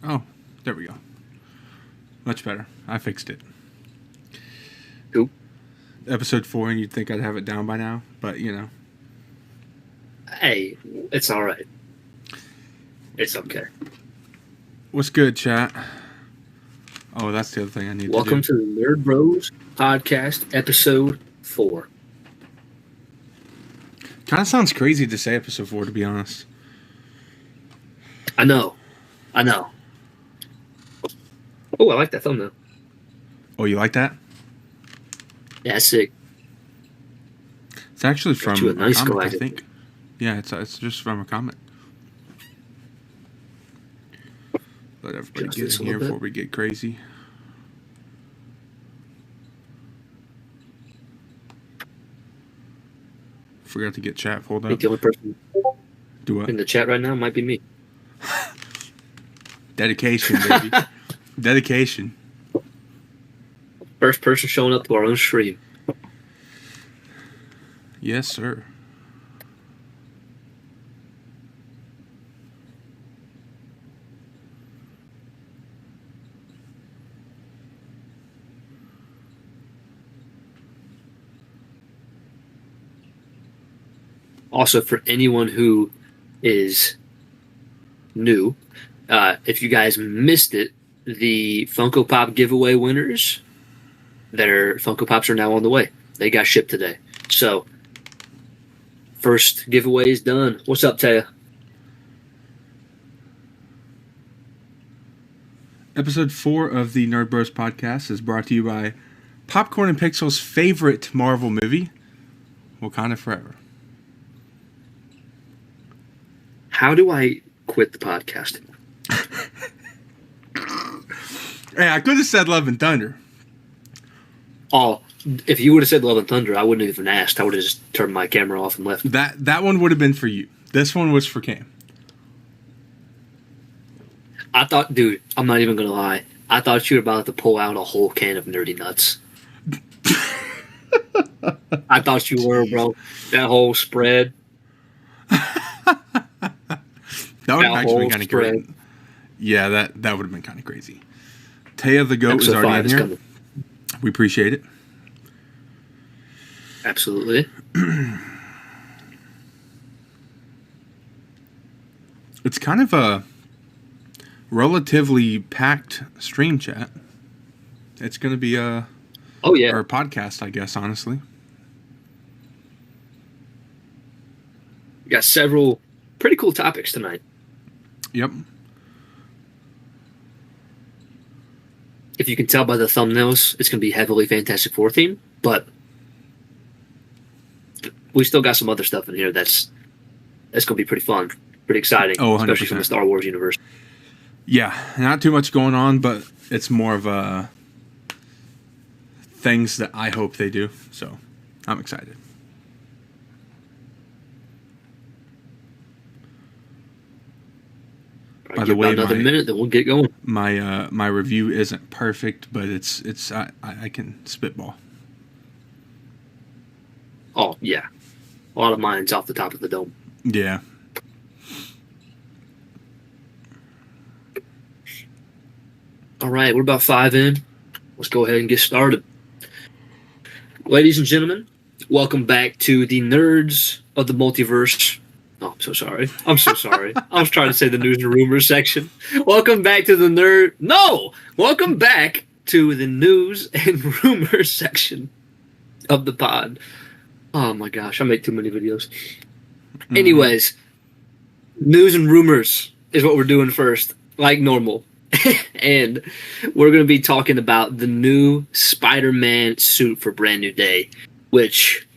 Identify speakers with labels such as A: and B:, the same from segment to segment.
A: Oh, there we go. Much better. I fixed it.
B: Cool.
A: Episode 4, and you'd think I'd have it down by now, but you know.
B: Hey, it's all right. It's okay.
A: What's good, chat? Oh, that's the other thing I need to do.
B: Welcome to the Nerd Bros Podcast, Episode 4.
A: Kind of sounds crazy to say Episode 4, to be honest.
B: I know. Oh, I like that thumbnail.
A: Oh, you like that?
B: Yeah, that's sick.
A: It's actually from
B: a nice
A: comment,
B: galactic.
A: I think. Yeah, it's just from a comment. Let everybody get in here before we get crazy. Forgot to get chat pulled
B: I think
A: up.
B: the only person
A: Do what?
B: in the chat right now might be me.
A: Dedication, baby. Dedication.
B: First person showing up to our own stream.
A: Yes, sir.
B: Also, for anyone who is new, if you guys missed it, the Funko Pop giveaway winners, their Funko Pops are now on the way. They got shipped today. So, first giveaway is done. What's up, Taya?
A: Episode 4 of the Nerd Bros podcast is brought to you by Popcorn and Pixel's favorite Marvel movie, Wakanda Forever.
B: How do I quit the podcast?
A: Hey, I could have said Love and Thunder.
B: Oh, if you would have said Love and Thunder, I wouldn't have even asked. I would have just turned my camera off and left.
A: That one would have been for you. This one was for Cam.
B: I thought, dude, I'm not even going to lie. I thought you were about to pull out a whole can of Nerdy Nuts. I thought you were, bro. That whole spread.
A: That would have actually been kind of great. Yeah, that would have been kind of crazy. Taya the Goat is already in here. Coming. We appreciate it.
B: Absolutely.
A: It's kind of a relatively packed stream, chat. It's going to be or a podcast, I guess, honestly.
B: We got several pretty cool topics tonight.
A: Yep.
B: If you can tell by the thumbnails, it's going to be heavily Fantastic Four themed, but we still got some other stuff in here that's going to be pretty fun, pretty exciting, especially from the Star Wars universe.
A: Yeah, not too much going on, but it's more of things that I hope they do, so I'm excited. By the way,
B: another minute, then we'll get going.
A: My review isn't perfect, but it's I can spitball.
B: Oh yeah, a lot of mine's off the top of the dome.
A: Yeah.
B: All right, we're about 5 in. Let's go ahead and get started. Ladies and gentlemen, welcome back to the Nerds of the Multiverse. Oh, I'm so sorry. I was trying to say the news and rumors section. Welcome back to the Welcome back to the news and rumors section of the pod. Oh my gosh, I make too many videos. Mm-hmm. Anyways, news and rumors is what we're doing first, like normal. And we're going to be talking about the new Spider-Man suit for Brand New Day, which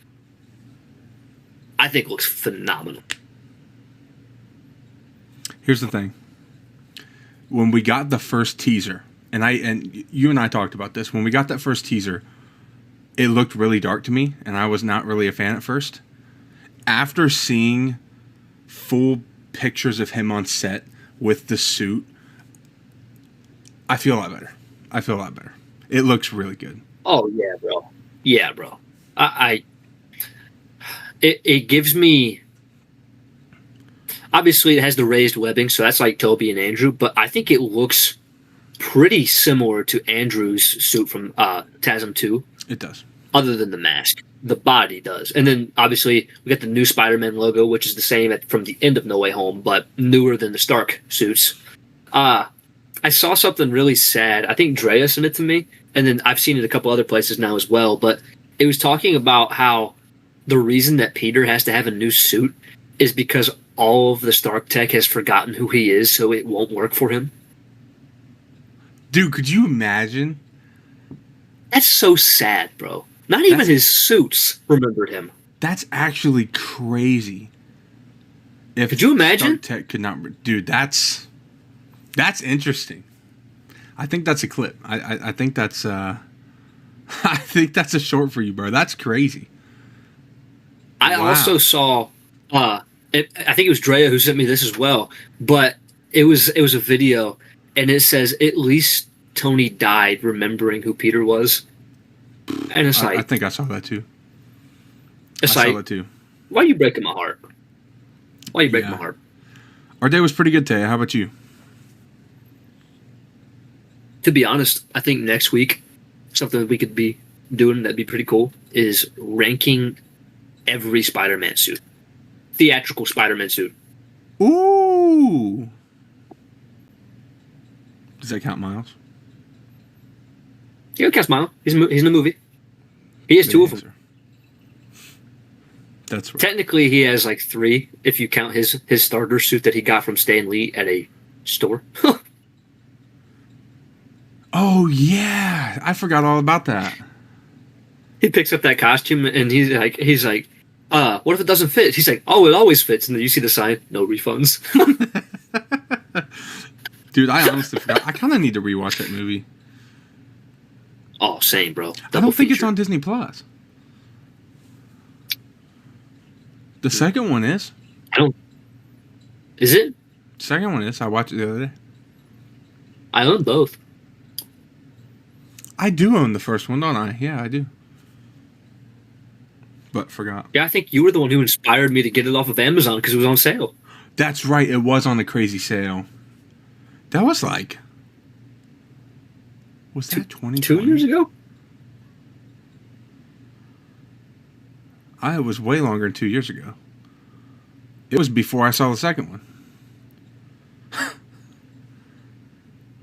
B: I think looks phenomenal.
A: Here's the thing. When we got the first teaser, and you and I talked about this, when we got that first teaser, it looked really dark to me, and I was not really a fan at first. After seeing full pictures of him on set with the suit, I feel a lot better. It looks really good.
B: Oh, yeah, bro. It gives me Obviously, it has the raised webbing, so that's like Toby and Andrew. But I think it looks pretty similar to Andrew's suit from TASM 2.
A: It does.
B: Other than the mask. The body does. And then, obviously, we got the new Spider-Man logo, which is the same from the end of No Way Home, but newer than the Stark suits. I saw something really sad. I think Drea sent it to me, and then I've seen it a couple other places now as well, but it was talking about how the reason that Peter has to have a new suit is because all of the Stark tech has forgotten who he is, so it won't work for him.
A: Dude, could you imagine?
B: That's so sad, bro. Not even his suits remembered him.
A: That's actually crazy.
B: Could you imagine?
A: Stark tech could not... Dude, that's interesting. I think that's a clip. I think that's... I think that's a short for you, bro. That's crazy.
B: I also saw... I think it was Drea who sent me this as well, but it was a video, and it says, at least Tony died remembering who Peter was. And it's like...
A: I think I saw that too.
B: I saw that too. Why are you breaking my heart? Why are you breaking my heart?
A: Our day was pretty good today. How about you?
B: To be honest, I think next week, something that we could be doing that'd be pretty cool is ranking every Spider-Man suit. Theatrical Spider-Man suit.
A: Ooh! Does that count Miles?
B: Yeah, it counts Miles. He's in the movie. He has two of them.
A: That's right.
B: Technically, he has like 3 if you count his starter suit that he got from Stan Lee at a store.
A: Oh, yeah. I forgot all about that.
B: He picks up that costume and he's like, what if it doesn't fit? He's like, oh, it always fits. And then you see the sign, no refunds.
A: Dude, I honestly forgot. I kind of need to rewatch that movie.
B: Oh, same, bro.
A: I don't think it's on Disney Plus. The second one is.
B: Is it?
A: Second one is. I watched it the other day.
B: I own both.
A: I do own the first one, don't I? Yeah, I do. But forgot.
B: Yeah, I think you were the one who inspired me to get it off of Amazon because it was on sale.
A: That's right. It was on the crazy sale. That was like... Was that 2020?
B: 2 years ago?
A: It was way longer than 2 years ago. It was before I saw the second one.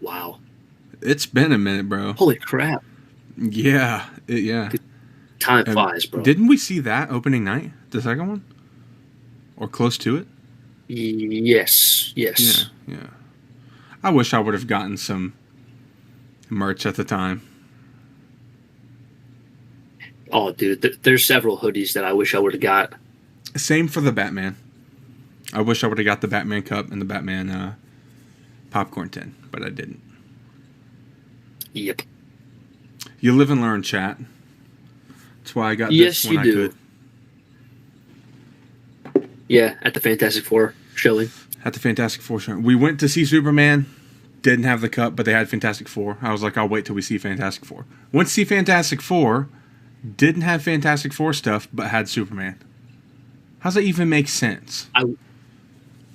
B: Wow.
A: It's been a minute, bro.
B: Holy crap.
A: Yeah. Yeah.
B: Time flies, bro.
A: Didn't we see that opening night? The second one? Or close to it?
B: Yes.
A: Yeah. I wish I would have gotten some merch at the time.
B: Oh, dude, there's several hoodies that I wish I would have got.
A: Same for the Batman. I wish I would have got the Batman cup and the Batman popcorn tin, but I didn't.
B: Yep.
A: You live and learn, chat. That's why I got this when I could.
B: Yeah, at the Fantastic Four showing.
A: At the Fantastic Four showing. We went to see Superman. Didn't have the cup, but they had Fantastic Four. I was like, I'll wait till we see Fantastic Four. Went to see Fantastic Four. Didn't have Fantastic Four stuff, but had Superman. How's that even make sense?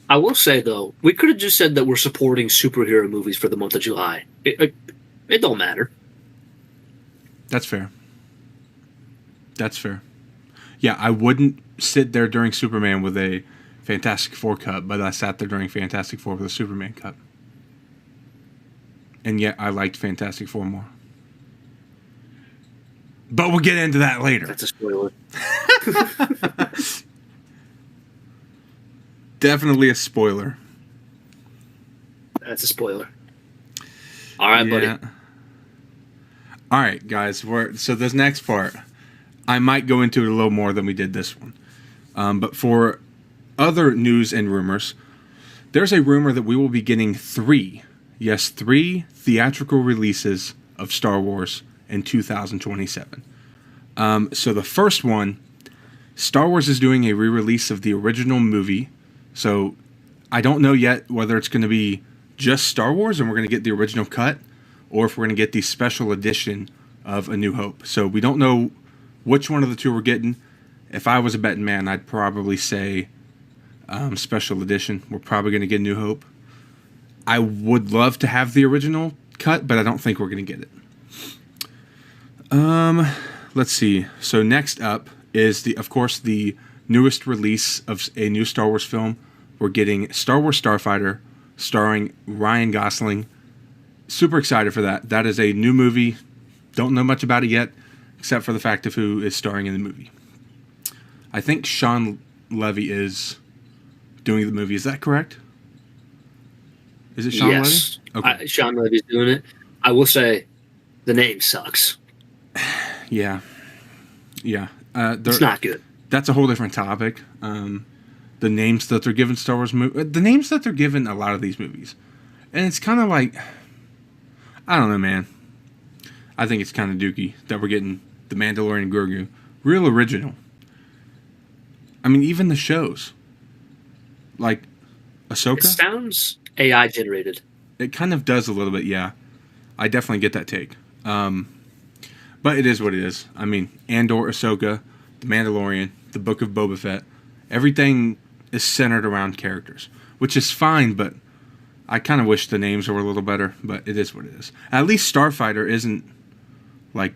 B: I will say, though, we could have just said that we're supporting superhero movies for the month of July. It don't matter.
A: That's fair. That's fair. Yeah, I wouldn't sit there during Superman with a Fantastic Four cup, but I sat there during Fantastic Four with a Superman cup. And yet I liked Fantastic Four more. But we'll get into that later.
B: That's a spoiler.
A: Definitely a spoiler.
B: That's a spoiler. All right, buddy.
A: All right, guys. So this next part, I might go into it a little more than we did this one. But for other news and rumors, there's a rumor that we will be getting 3 theatrical releases of Star Wars in 2027. So the first one, Star Wars is doing a re-release of the original movie. So I don't know yet whether it's going to be just Star Wars and we're going to get the original cut, or if we're going to get the special edition of A New Hope. So we don't know which one of the two we're getting. If I was a betting man, I'd probably say special edition. We're probably going to get New Hope. I would love to have the original cut, but I don't think we're going to get it. Let's see. So next up is of course, the newest release of a new Star Wars film. We're getting Star Wars Starfighter, starring Ryan Gosling. Super excited for that. That is a new movie. Don't know much about it yet, except for the fact of who is starring in the movie. I think Sean Levy is doing the movie. Is that correct? Is it Sean
B: Yes.
A: Levy? Okay.
B: Sean Levy's doing it. I will say, the name sucks.
A: Yeah.
B: It's not good.
A: That's a whole different topic. The names that they're giving Star Wars the names that they're giving a lot of these movies, and it's kind of like, I don't know, man. I think it's kind of dookie that we're getting The Mandalorian and Grogu, real original. I mean, even the shows, like Ahsoka.
B: It sounds AI generated.
A: It kind of does a little bit, yeah. I definitely get that take. But it is what it is. I mean, Andor, Ahsoka, The Mandalorian, The Book of Boba Fett, everything is centered around characters, which is fine, but I kind of wish the names were a little better, but it is what it is. At least Starfighter isn't, like,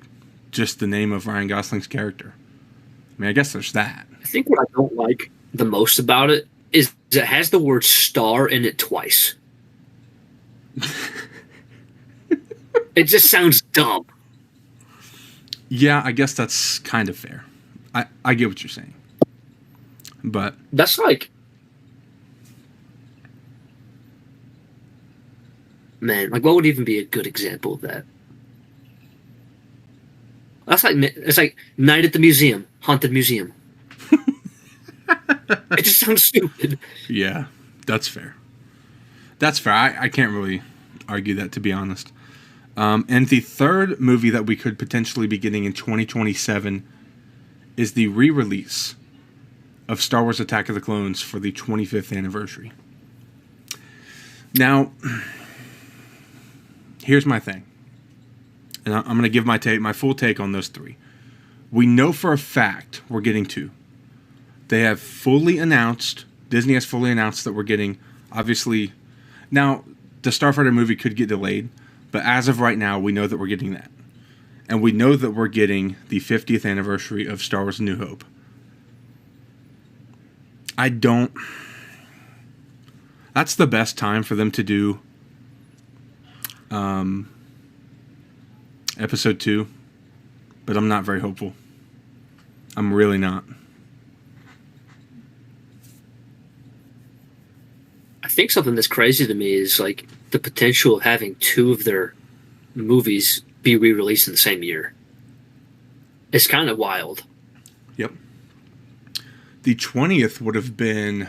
A: just the name of Ryan Gosling's character. I mean, I guess there's that.
B: I think what I don't like the most about it is it has the word star in it twice. It just sounds dumb.
A: Yeah, I guess that's kind of fair. I get what you're saying. But
B: that's like, man, like what would even be a good example of that? It's like Night at the Museum, Haunted Museum. It just sounds stupid.
A: Yeah, that's fair. That's fair. I can't really argue that, to be honest. And the third movie that we could potentially be getting in 2027 is the re-release of Star Wars Attack of the Clones for the 25th anniversary. Now, here's my thing. And I'm going to give my full take on those three. We know for a fact we're getting two. They have fully announced, Disney has fully announced that we're getting, obviously, now the Starfighter movie could get delayed, but as of right now, we know that we're getting that. And we know that we're getting the 50th anniversary of Star Wars A New Hope. That's the best time for them to do Episode 2, but I'm not very hopeful. I'm really not.
B: I think something that's crazy to me is like the potential of having two of their movies be re-released in the same year. It's kind of wild.
A: Yep. The 20th would have been...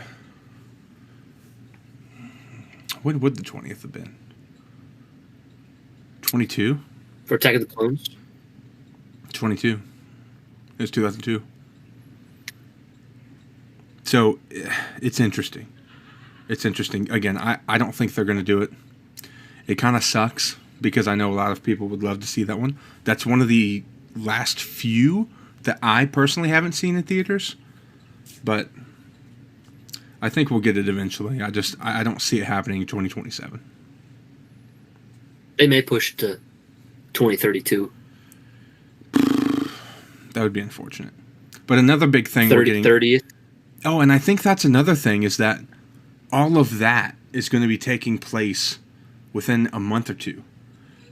A: When would the 20th have been? 22?
B: For Attack of the Clones?
A: 22. It was 2002. So, it's interesting. It's interesting. Again, I don't think they're going to do it. It kind of sucks because I know a lot of people would love to see that one. That's one of the last few that I personally haven't seen in theaters. But I think we'll get it eventually. I don't see it happening in 2027.
B: They may push to 2032.
A: That would be unfortunate. But another big thing we're getting...
B: 30th.
A: Oh, and I think that's another thing is that all of that is going to be taking place within a month or two.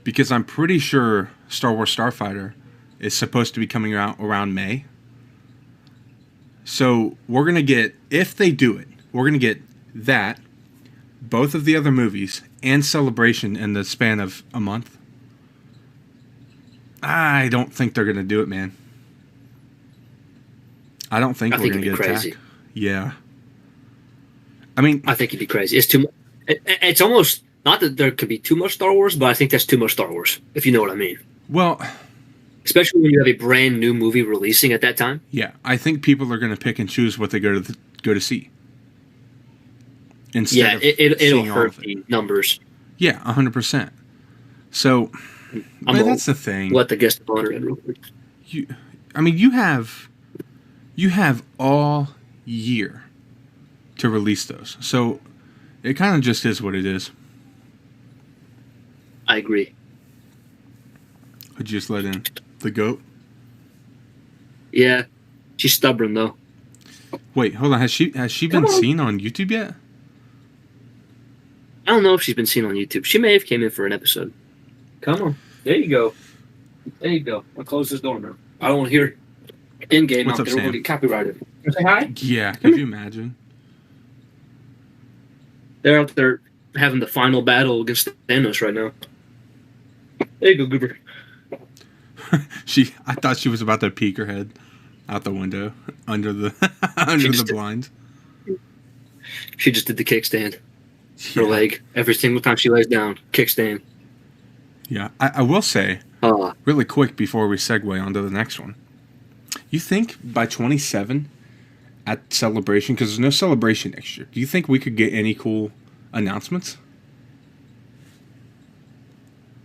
A: Because I'm pretty sure Star Wars Starfighter is supposed to be coming out around May. So we're going to get, if they do it, we're going to get that, both of the other movies, and Celebration in the span of a month. I don't think they're going to do it, man. I don't think we're going to get
B: crazy.
A: Attack. Yeah. I mean,
B: I think it'd be crazy. It's too. It's almost not that there could be too much Star Wars, but I think that's too much Star Wars. If you know what I mean.
A: Well,
B: especially when you have a brand new movie releasing at that time.
A: Yeah, I think people are going to pick and choose what they go to see. Instead
B: it'll hurt the numbers.
A: Yeah, 100%. So, that's the thing.
B: Let the guest of honor in real quick.
A: You have all year to release those. So it kind of just is what it is.
B: I agree.
A: Would you just let in the goat?
B: Yeah, she's stubborn though.
A: Wait, hold on. Has she been seen on YouTube yet?
B: I don't know if she's been seen on YouTube. She may have came in for an episode. Come on. There you go. There you go. I'll close this door now. I don't want to hear in-game
A: What's
B: out
A: up,
B: there. We'll
A: Sam?
B: get copyrighted. You say hi?
A: Yeah, could you imagine?
B: They're out there having the final battle against Thanos right now. There you go, Goober.
A: I thought she was about to peek her head out the window under the blinds.
B: She just did the kickstand. Her
A: Yeah.
B: leg. Every single time she lays down. Kickstand.
A: Yeah, I will say, really quick before we segue onto the next one. You think by 27 at Celebration, because there's no Celebration next year, do you think we could get any cool announcements?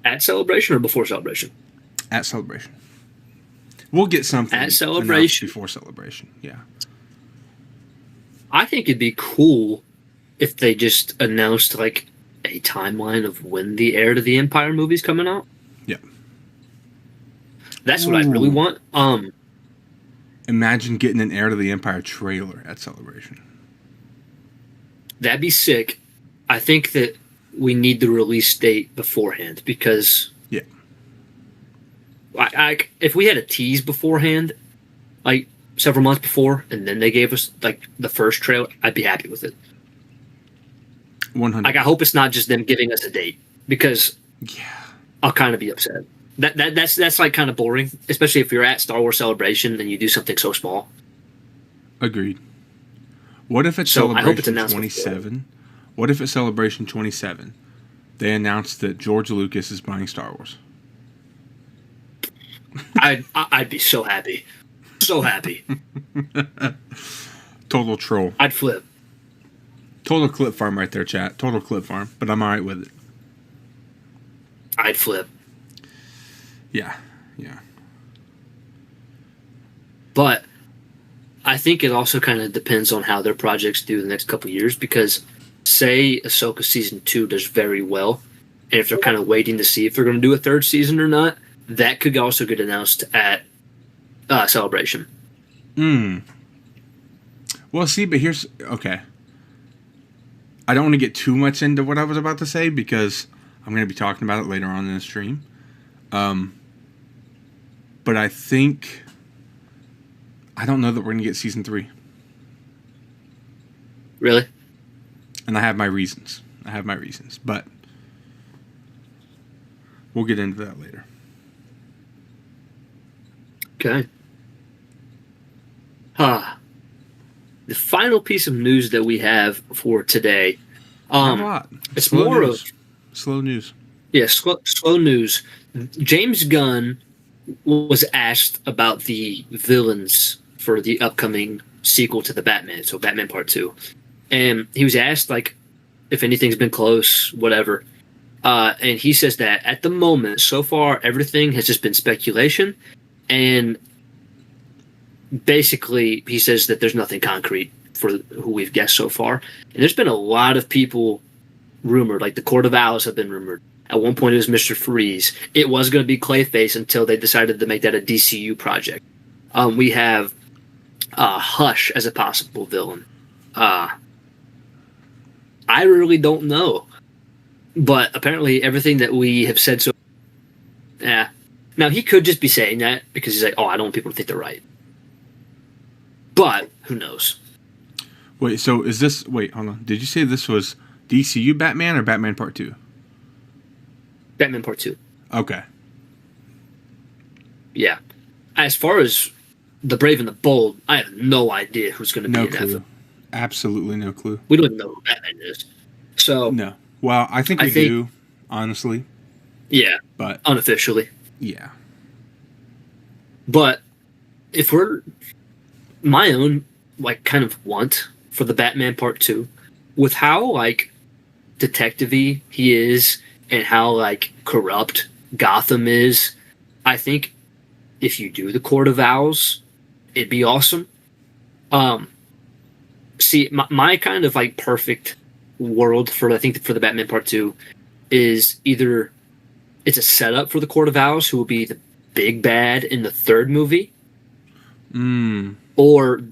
B: At Celebration or before Celebration?
A: At Celebration. We'll get something
B: At Celebration.
A: before Celebration, yeah.
B: I think it'd be cool if they just announced like a timeline of when the Heir to the Empire movie's coming out.
A: Yeah.
B: That's what I really want.
A: Imagine getting an Heir to the Empire trailer at Celebration.
B: That'd be sick. I think that we need the release date beforehand because if we had a tease beforehand, like several months before, and then they gave us like the first trailer, I'd be happy with it.
A: 100.
B: Like I hope it's not just them giving us a date because
A: Yeah.
B: I'll kind of be upset. That's like kind of boring, especially if you're at Star Wars Celebration and you do something so small.
A: Agreed. What if it's
B: So I hope it's
A: Celebration
B: announced
A: 27? What if it's Celebration 27? They announced that George Lucas is buying Star Wars.
B: I'd be so happy. So happy.
A: Total troll.
B: I'd flip.
A: Total clip farm right there, chat. Total clip farm. But I'm alright with it.
B: I'd flip.
A: Yeah. Yeah.
B: But I think it also kind of depends on how their projects do the next couple of years because say Ahsoka Season 2 does very well, and if they're kind of waiting to see if they're going to do a third season or not, that could also get announced at Celebration.
A: Well, see, but here's... Okay. I don't want to get too much into what I was about to say because I'm going to be talking about it later on in the stream. But I think... I don't know that we're going to get Season 3.
B: Really?
A: And I have my reasons. But we'll get into that later.
B: Okay. The final piece of news that we have for today.
A: Not a lot.
B: It's
A: Slow
B: more
A: news.
B: of...
A: Slow news.
B: Yeah, slow news. James Gunn was asked about the villains for the upcoming sequel to the Batman, so Batman Part 2. And he was asked, like, if anything's been close, whatever. And he says that at the moment, so far, everything has just been speculation. And basically, he says that there's nothing concrete for who we've guessed so far. And there's been a lot of people rumored, like the Court of Owls have been rumored. At one point, it was Mr. Freeze. It was going to be Clayface until they decided to make that a DCU project. We have Hush as a possible villain. I really don't know. But apparently, everything that we have said so... Yeah. Now, he could just be saying that because he's like, oh, I don't want people to think they're right. But, who knows?
A: Wait, so is this... Wait, hold on. Did you say this was DCU Batman or Batman Part 2?
B: Batman Part 2.
A: Okay.
B: Yeah. As far as The Brave and the Bold, I have no idea who's going to be
A: No
B: in that
A: clue.
B: film.
A: Absolutely no clue.
B: We don't even know who Batman is. So...
A: No. Well, I think we do, honestly.
B: Yeah.
A: But...
B: Unofficially.
A: Yeah.
B: But if we're... My own, like, kind of want for the Batman Part 2, with how, like, detective-y he is and how, like, corrupt Gotham is, I think if you do the Court of Owls, it'd be awesome. see, my kind of like perfect world for the Batman Part 2 is either it's a setup for the Court of Owls, who will be the big bad in the third movie, or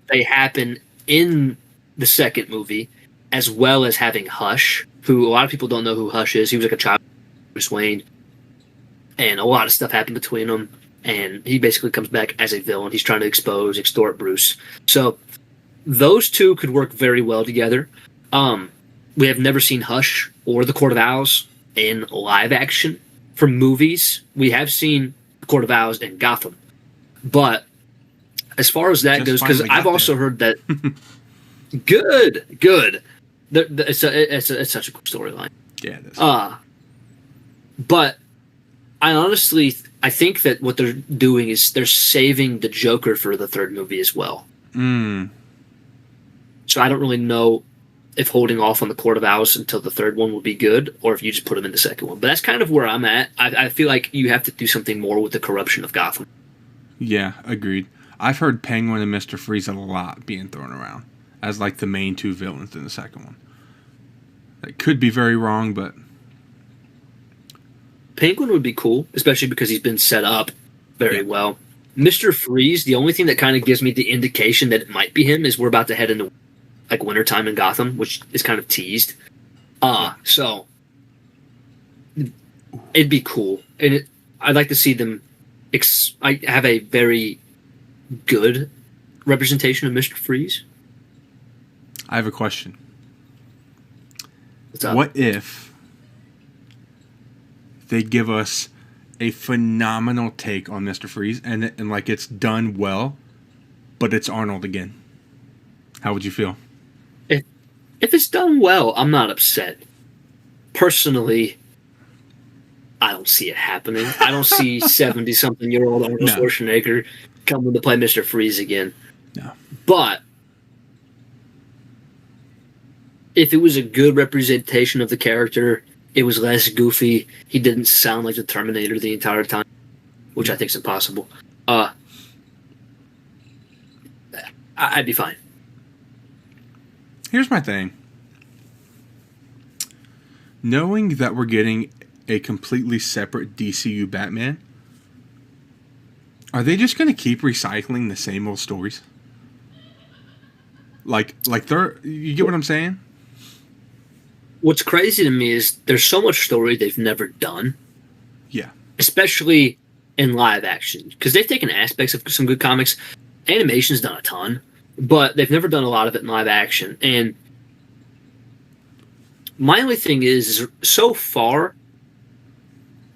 B: they happen in the second movie, as well as having Hush, who a lot of people don't know who Hush is. He was like a child of Bruce Wayne, and a lot of stuff happened between them, and he basically comes back as a villain. He's trying to extort Bruce. So those two could work very well together. We have never seen Hush or the Court of Owls in live action for movies. We have seen the Court of Owls in Gotham, but as far as that goes, because I've also heard that good. It's such a cool storyline.
A: Yeah, it is.
B: But I think that what they're doing is they're saving the Joker for the third movie as well. So I don't really know if holding off on the Court of Owls until the third one will be good, or if you just put them in the second one. But that's kind of where I'm at. I feel like you have to do something more with the corruption of Gotham.
A: Yeah, agreed. I've heard Penguin and Mr. Freeze a lot being thrown around as like the main two villains in the second one. That could be very wrong, but
B: Penguin would be cool, especially because he's been set up very well. Mr. Freeze, the only thing that kind of gives me the indication that it might be him is we're about to head into like wintertime in Gotham, which is kind of teased. So it'd be cool. And I'd like to see them I have a very good representation of Mr. Freeze.
A: I have a question.
B: What's up?
A: What if they give us a phenomenal take on Mr. Freeze and like it's done well, but it's Arnold again? How would you feel?
B: If it's done well, I'm not upset. Personally, I don't see it happening. I don't see 70-something-year-old Arnold Schwarzenegger coming to play Mr. Freeze again.
A: No.
B: But if it was a good representation of the character, it was less goofy, he didn't sound like the Terminator the entire time, which I think is impossible, I'd be fine.
A: Here's my thing. Knowing that we're getting a completely separate DCU Batman, are they just going to keep recycling the same old stories? Like you get what I'm saying?
B: What's crazy to me is there's so much story they've never done.
A: Yeah.
B: Especially in live action. Because they've taken aspects of some good comics. Animation's done a ton. But they've never done a lot of it in live action. And my only thing is so far,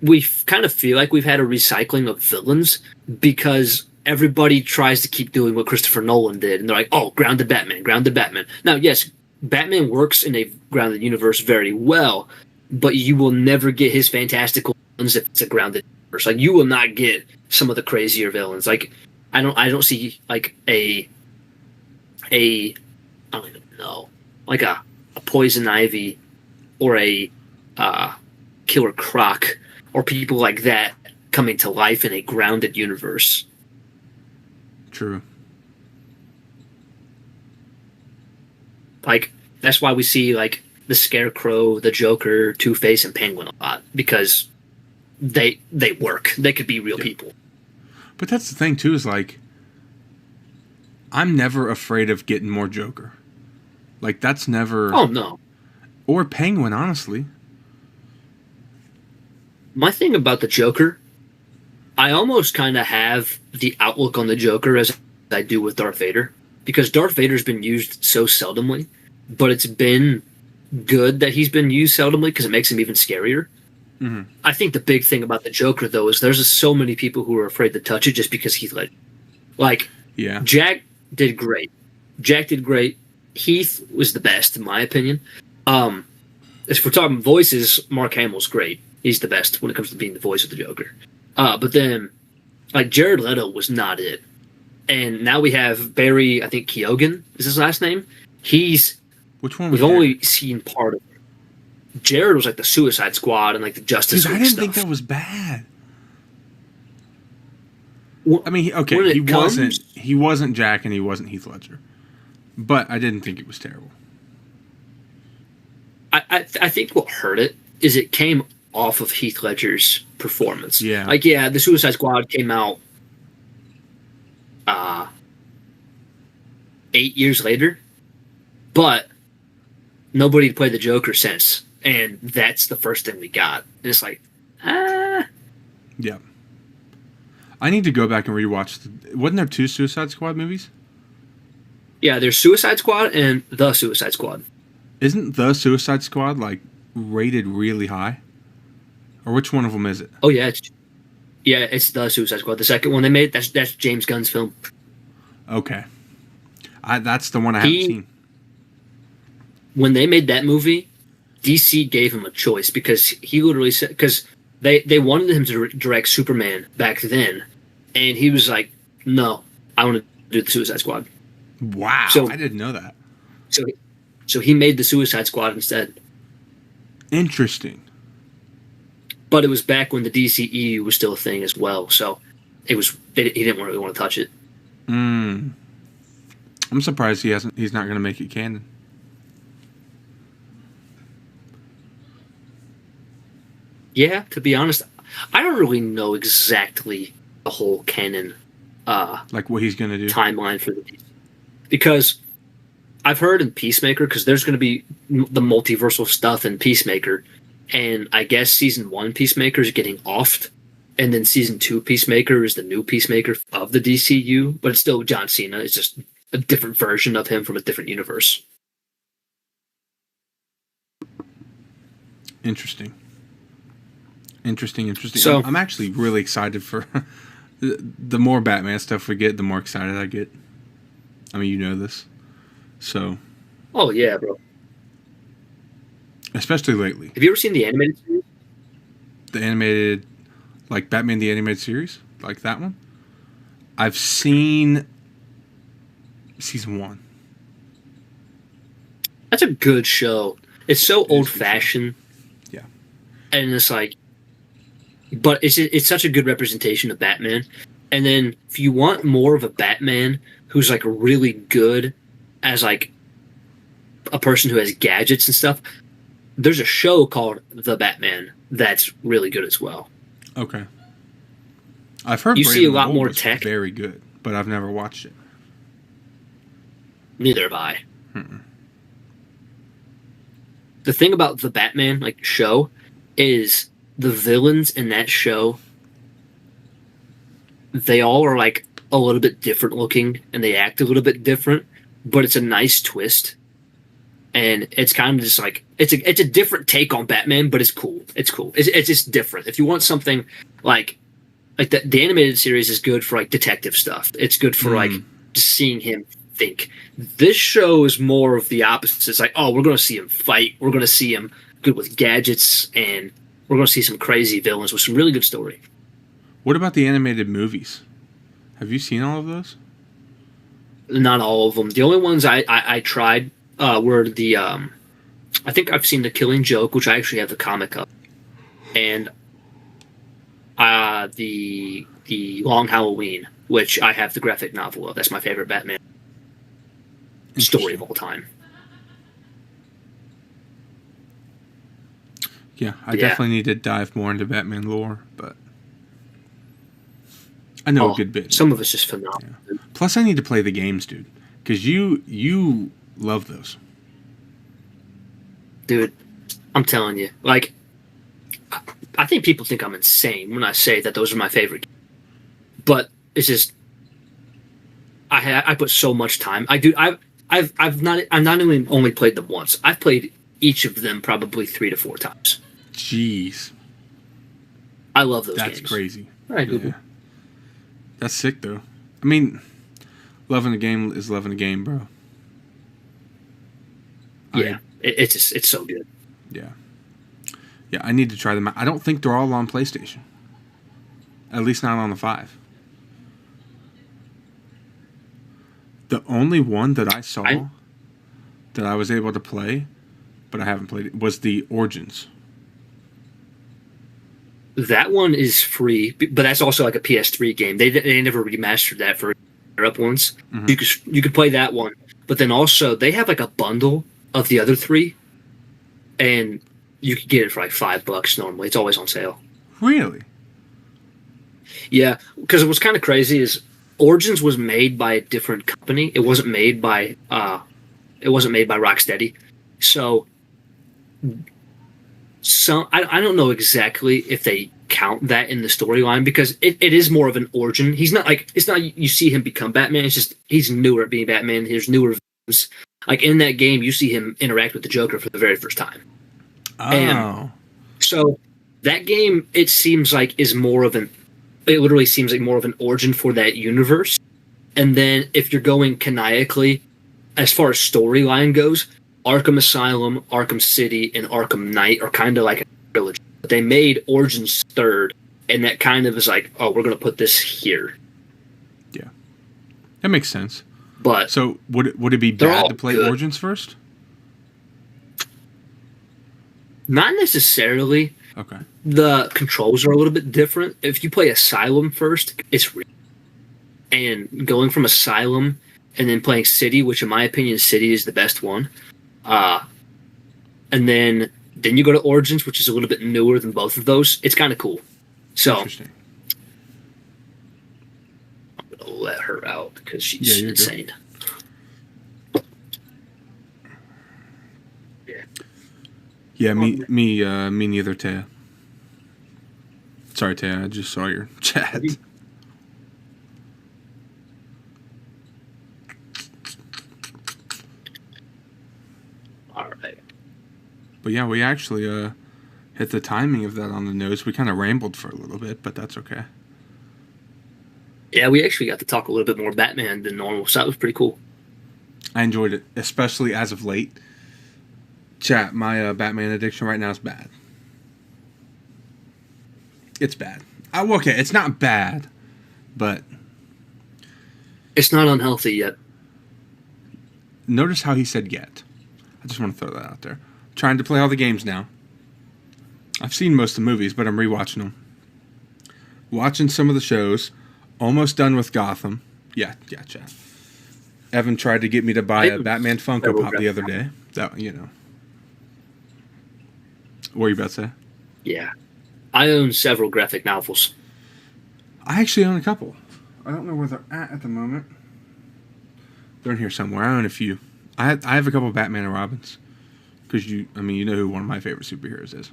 B: we kind of feel like we've had a recycling of villains because everybody tries to keep doing what Christopher Nolan did. And they're like, oh, grounded Batman. Now, yes, Batman works in a grounded universe very well, but you will never get his fantastical villains if it's a grounded universe. Like, you will not get some of the crazier villains. Like, I don't see like I don't even know, like a Poison Ivy or a Killer Croc or people like that coming to life in a grounded universe.
A: True.
B: Like, that's why we see like the Scarecrow, the Joker, Two-Face, and Penguin a lot, because they work. They could be real people.
A: But that's the thing too, is like, I'm never afraid of getting more Joker. Like, that's never...
B: Oh, no.
A: Or Penguin, honestly.
B: My thing about the Joker, I almost kind of have the outlook on the Joker as I do with Darth Vader. Because Darth Vader's been used so seldomly, but it's been good that he's been used seldomly because it makes him even scarier. Mm-hmm. I think the big thing about the Joker, though, is there's just so many people who are afraid to touch it just because Heath Ledger. Like,
A: yeah.
B: Jack did great. Heath was the best, in my opinion. If we're talking voices, Mark Hamill's great. He's the best when it comes to being the voice of the Joker. But then, like, Jared Leto was not it. And now we have Barry, I think Keoghan is his last name.
A: Which one was
B: We've only seen part of it. Jared was like the Suicide Squad and like the Justice League
A: I didn't
B: stuff.
A: think that was bad.
B: Well,
A: I mean, okay, he wasn't Jack and he wasn't Heath Ledger. but I didn't think it was terrible.
B: I think what hurt it is it came off of Heath Ledger's performance.
A: Yeah.
B: Like, yeah, the Suicide Squad came out 8 years later, but nobody played the Joker since, and that's the first thing we got. And it's like,
A: Yeah. I need to go back and rewatch. Wasn't there 2 Suicide Squad movies?
B: Yeah, there's Suicide Squad and The Suicide Squad.
A: Isn't The Suicide Squad, like, rated really high? Or which one of them is it?
B: Oh, yeah. It's The Suicide Squad. The second one they made, that's James Gunn's film.
A: Okay. That's the one I haven't seen.
B: When they made that movie, DC gave him a choice because he literally said... Because they wanted him to direct Superman back then, and he was like, no, I want to do The Suicide Squad.
A: Wow,
B: so,
A: I didn't know that.
B: So he made The Suicide Squad instead.
A: Interesting.
B: But it was back when the DCEU was still a thing as well, so he didn't really want to touch it.
A: I'm surprised he's not going to make it canon.
B: Yeah, to be honest, I don't really know exactly the whole canon
A: like what he's going to do
B: timeline for the DC. Because I've heard in Peacemaker, because there's going to be the multiversal stuff in Peacemaker, and I guess season 1 Peacemaker is getting offed, and then season 2 Peacemaker is the new Peacemaker of the DCU, but it's still John Cena. It's just a different version of him from a different universe.
A: Interesting.
B: So,
A: I'm actually really excited for the more Batman stuff we get, the more excited I get. I mean, you know this. So.
B: Oh, yeah, bro.
A: Especially lately.
B: Have you ever seen the animated series?
A: The animated, like Batman the Animated Series? Like that one? I've seen season 1.
B: That's a good show. It's so old-fashioned.
A: Yeah.
B: And it's like, but it's such a good representation of Batman. And then if you want more of a Batman who's like really good as like a person who has gadgets and stuff, there's a show called The Batman that's really good as well.
A: Okay. I've heard
B: you
A: Brandon
B: see a lot
A: Routh
B: more
A: was
B: tech.
A: Very good, but I've never watched it.
B: Neither have I. The thing about The Batman like show is the villains in that show, they all are like a little bit different looking and they act a little bit different, but it's a nice twist. And it's kind of just like it's a different take on Batman, but it's cool. It's cool. It's just different. If you want something like the animated series is good for like detective stuff. It's good for like just seeing him think. This show is more of the opposite. It's like, oh, we're going to see him fight. We're going to see him good with gadgets, and we're going to see some crazy villains with some really good story.
A: What about the animated movies? Have you seen all of those?
B: Not all of them. The only ones I tried were the I think I've seen The Killing Joke, which I actually have the comic of, and the Long Halloween, which I have the graphic novel of. That's my favorite Batman story of all time.
A: Yeah, I definitely need to dive more into Batman lore, but I know a good bit.
B: Some of it's just phenomenal.
A: Yeah. Plus, I need to play the games, dude, because you love those.
B: Dude, I'm telling you, like, I think people think I'm insane when I say that those are my favorite games. But it's just, I put so much time. I've not only played them once. I've played each of them probably 3 to 4 times.
A: Jeez,
B: I love those
A: games.
B: games.
A: That's crazy.
B: All right, Google.
A: Yeah. That's sick, though. I mean, loving a game is loving a game, bro.
B: Yeah, it's so good.
A: Yeah. Yeah, I need to try them out. I don't think they're all on PlayStation. At least not on the 5. The only one that I saw that I was able to play, but I haven't played it, was the Origins.
B: That one is free, but that's also like a PS3 game. They never remastered that for up ones. Mm-hmm. You could play that one but then also they have like a bundle of the other 3, and you could get it for like $5 normally. It's always on sale.
A: Really?
B: Yeah, because what's kind of crazy is Origins was made by a different company. It wasn't made by Rocksteady. So I don't know exactly if they count that in the storyline, because it is more of an origin. He's not like, it's not you see him become Batman. It's just he's newer at being Batman. There's newer villains. Like in that game, you see him interact with the Joker for the very first time.
A: Oh.
B: And so that game, it literally seems like more of an origin for that universe. And then if you're going canonically, as far as storyline goes, Arkham Asylum, Arkham City, and Arkham Knight are kind of like a trilogy. But they made Origins third, and that kind of is like, oh, we're going to put this here.
A: Yeah. That makes sense.
B: But
A: so would it be bad to play good. Origins first?
B: Not necessarily.
A: Okay.
B: The controls are a little bit different. If you play Asylum first, it's real. And going from Asylum and then playing City, which in my opinion, City is the best one. And then you go to Origins, which is a little bit newer than both of those. It's kind of cool. So
A: interesting.
B: I'm going to let her out because she's insane.
A: Good. Yeah, me neither, Taya. Sorry, Taya, I just saw your chat.
B: All right.
A: But yeah, we actually hit the timing of that on the nose. We kind of rambled for a little bit, but that's okay.
B: Yeah, we actually got to talk a little bit more Batman than normal, so that was pretty cool.
A: I enjoyed it, especially as of late. Chat, my Batman addiction right now is bad. It's bad. Okay, it's not bad, but
B: it's not unhealthy yet.
A: Notice how he said yet. I just want to throw that out there. I'm trying to play all the games now. I've seen most of the movies, but I'm rewatching them. Watching some of the shows. Almost done with Gotham. Yeah, chat. Evan tried to get me to buy a Batman Funko Pop the other day. That, you know. What were you about to say?
B: Yeah. I own several graphic novels.
A: I actually own a couple. I don't know where they're at the moment. They're in here somewhere. I own a few. I have a couple of Batman and Robins. Because you know who one of my favorite superheroes is.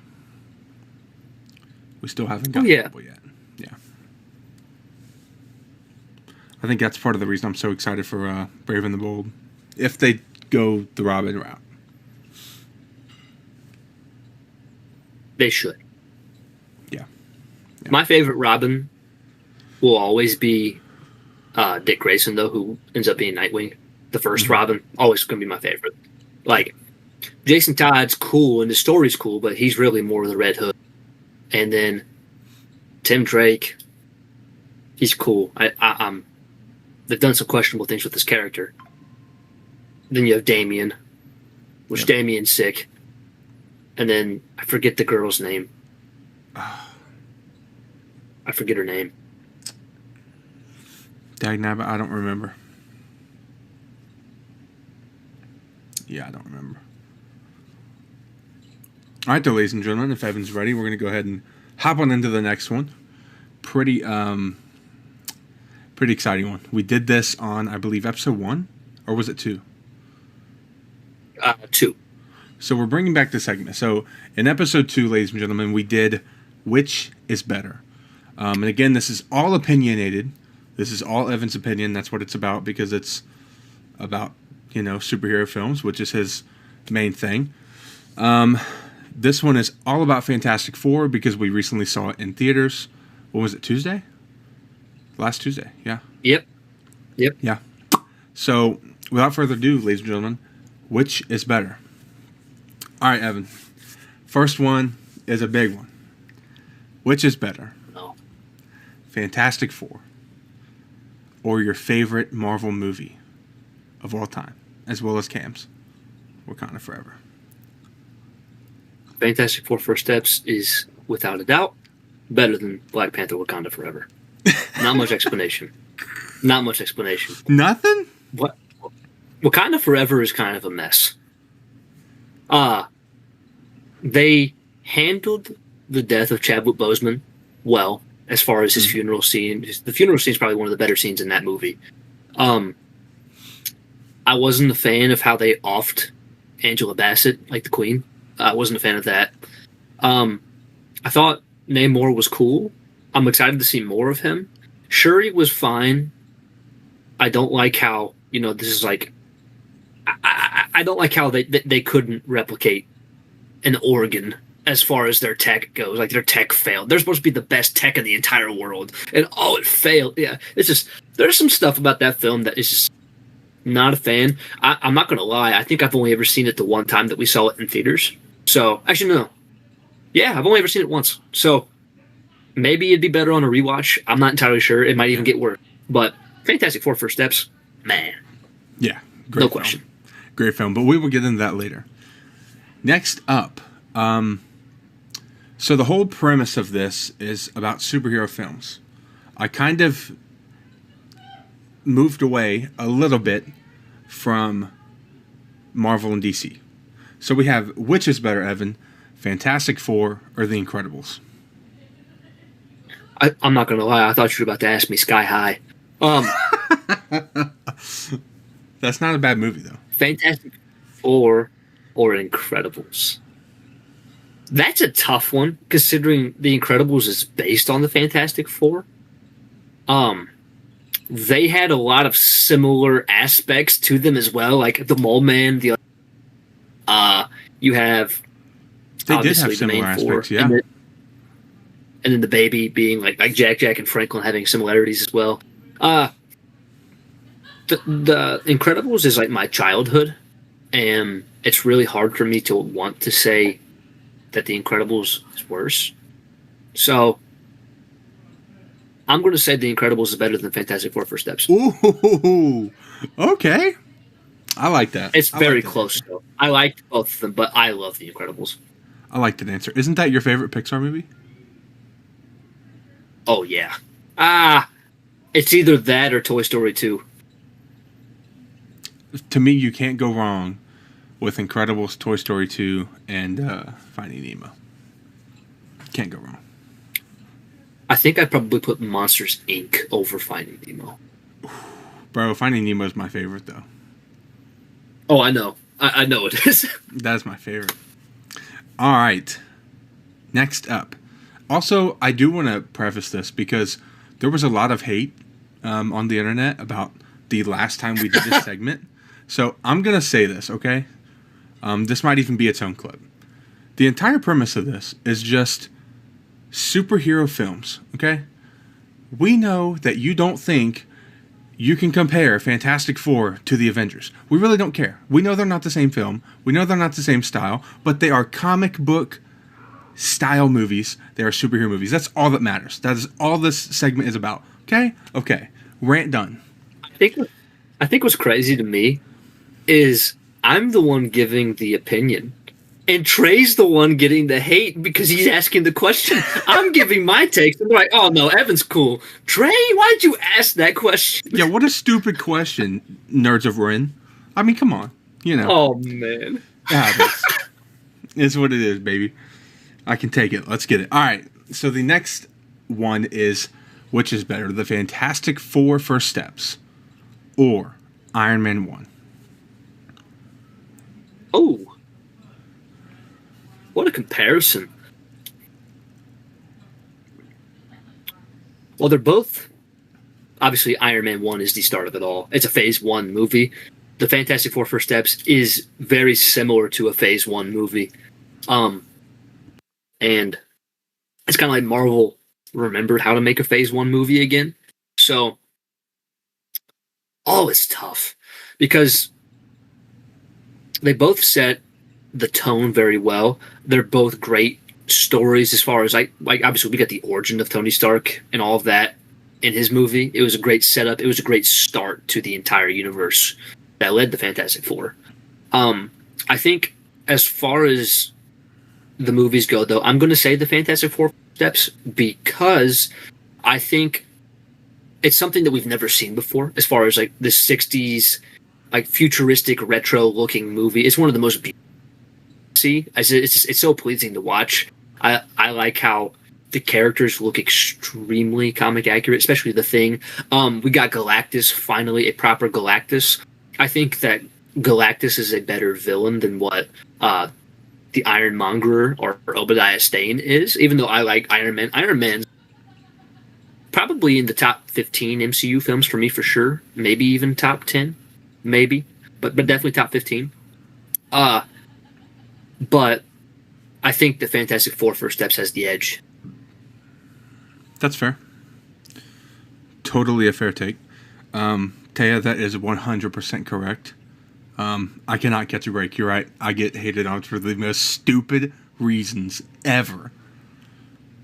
A: We still haven't gotten a couple yet. Yeah. I think that's part of the reason I'm so excited for Brave and the Bold. If they go the Robin route.
B: They should.
A: Yeah.
B: My favorite Robin will always be Dick Grayson, though, who ends up being Nightwing. The first Robin, always going to be my favorite. Like, Jason Todd's cool, and the story's cool, but he's really more of the Red Hood. And then Tim Drake, he's cool. They've done some questionable things with this character. Then you have Damian, which Damian's sick. And then I forget the girl's name. I forget her name.
A: Dagnabbit, I don't remember. Yeah, I don't remember. All right, though, ladies and gentlemen, if Evan's ready, we're going to go ahead and hop on into the next one. Pretty exciting one. We did this on, I believe, episode 1, or was it 2?
B: 2.
A: So we're bringing back this segment. So in episode 2, ladies and gentlemen, we did Which is Better? And again, this is all opinionated. This is all Evan's opinion. That's what it's about, because it's about, superhero films, which is his main thing. This one is all about Fantastic Four, because we recently saw it in theaters. What was it, Tuesday? Last Tuesday, yeah.
B: Yep.
A: Yeah. So, without further ado, ladies and gentlemen, which is better? All right, Evan. First one is a big one. Which is better?
B: No.
A: Fantastic Four or your favorite Marvel movie of all time, as well as Cam's Wakanda Forever?
B: Fantastic Four First Steps is, without a doubt, better than Black Panther Wakanda Forever. Not much explanation.
A: Nothing?
B: What? Wakanda Forever is kind of a mess. They handled the death of Chadwick Boseman well, as far as his funeral scene. The funeral scene is probably one of the better scenes in that movie. I wasn't a fan of how they offed Angela Bassett, like the Queen. I wasn't a fan of that. I thought Namor was cool. I'm excited to see more of him. Shuri was fine. I don't like how, this is like... I don't like how they couldn't replicate an organ as far as their tech goes. Like, their tech failed. They're supposed to be the best tech in the entire world. And, it failed. Yeah, it's just... There's some stuff about that film that is just not a fan. I'm not going to lie. I think I've only ever seen it the one time that we saw it in theaters. So, actually, no. Yeah, I've only ever seen it once. So, maybe it'd be better on a rewatch. I'm not entirely sure. It might even get worse. But Fantastic Four First Steps, man.
A: Yeah, great
B: no
A: film.
B: Question.
A: Great film, but we will get into that later. Next up, so the whole premise of this is about superhero films. I kind of moved away a little bit from Marvel and DC. So we have, which is better, Evan? Fantastic Four or The Incredibles?
B: I'm not going to lie. I thought you were about to ask me Sky High.
A: That's not a bad movie, though.
B: Fantastic Four or Incredibles? That's a tough one, considering The Incredibles is based on the Fantastic Four. They had a lot of similar aspects to them as well, like the Mole Man. You have
A: they did have similar aspects, yeah.
B: And then the baby being like Jack and Franklin having similarities as well. The Incredibles is like my childhood, and it's really hard for me to want to say that The Incredibles is worse. So I'm going to say The Incredibles is better than Fantastic Four First Steps.
A: Ooh, okay. I like that.
B: It's very close, though. I liked both of them, but I love The Incredibles.
A: I like that answer. Isn't that your favorite Pixar movie?
B: Oh, yeah. It's either that or Toy Story 2.
A: To me, you can't go wrong with Incredibles, Toy Story 2, and Finding Nemo. Can't go wrong.
B: I think I'd probably put Monsters, Inc. over Finding Nemo.
A: Bro, Finding Nemo is my favorite, though.
B: Oh, I know. I know it is.
A: That's my favorite. All right. Next up. Also, I do want to preface this because there was a lot of hate on the internet about the last time we did this segment. So I'm going to say this, okay? This might even be its own clip. The entire premise of this is just superhero films, okay? We know that you don't think you can compare Fantastic Four to the Avengers. We really don't care. We know they're not the same film. We know they're not the same style, but they are comic book style movies. They are superhero movies. That's all that matters. That is all this segment is about. Okay? Okay. Rant done.
B: I think what's crazy to me is I'm the one giving the opinion. And Trey's the one getting the hate because he's asking the question. I'm giving my takes. And they're like, oh, no, Evan's cool. Trey, why'd you ask that question?
A: Yeah, what a stupid question, Nerds of Ren. I mean, come on.
B: Oh, man.
A: It's what it is, baby. I can take it. Let's get it. All right. So the next one is, which is better, the Fantastic Four First Steps or Iron Man 1?
B: Oh. What a comparison. Well, they're both... Obviously, Iron Man 1 is the start of it all. It's a Phase 1 movie. The Fantastic Four First Steps is very similar to a Phase 1 movie. And it's kind of like Marvel remembered how to make a Phase 1 movie again. So, it's tough. Because they both set the tone very well. They're both great stories as far as like obviously we got the origin of Tony Stark and all of that in his movie. It was a great setup. It was a great start to the entire universe that led to Fantastic Four. I think as far as the movies go, though, I'm going to say the Fantastic Four Steps because I think it's something that we've never seen before as far as like the 60s like futuristic retro looking movie. It's one of the most beautiful. See, it's so pleasing to watch. I like how the characters look extremely comic accurate, especially the Thing. We got Galactus, finally a proper Galactus. I think that Galactus is a better villain than what the Ironmonger or Obadiah Stane is, even though I like Iron Man. Iron Man's probably in the top 15 MCU films for me for sure. Maybe even top 10. Maybe. But definitely top 15. But I think the Fantastic Four First Steps has the edge.
A: That's fair. Totally a fair take. Taya, that is 100% correct. I cannot catch a break. You're right. I get hated on for the most stupid reasons ever.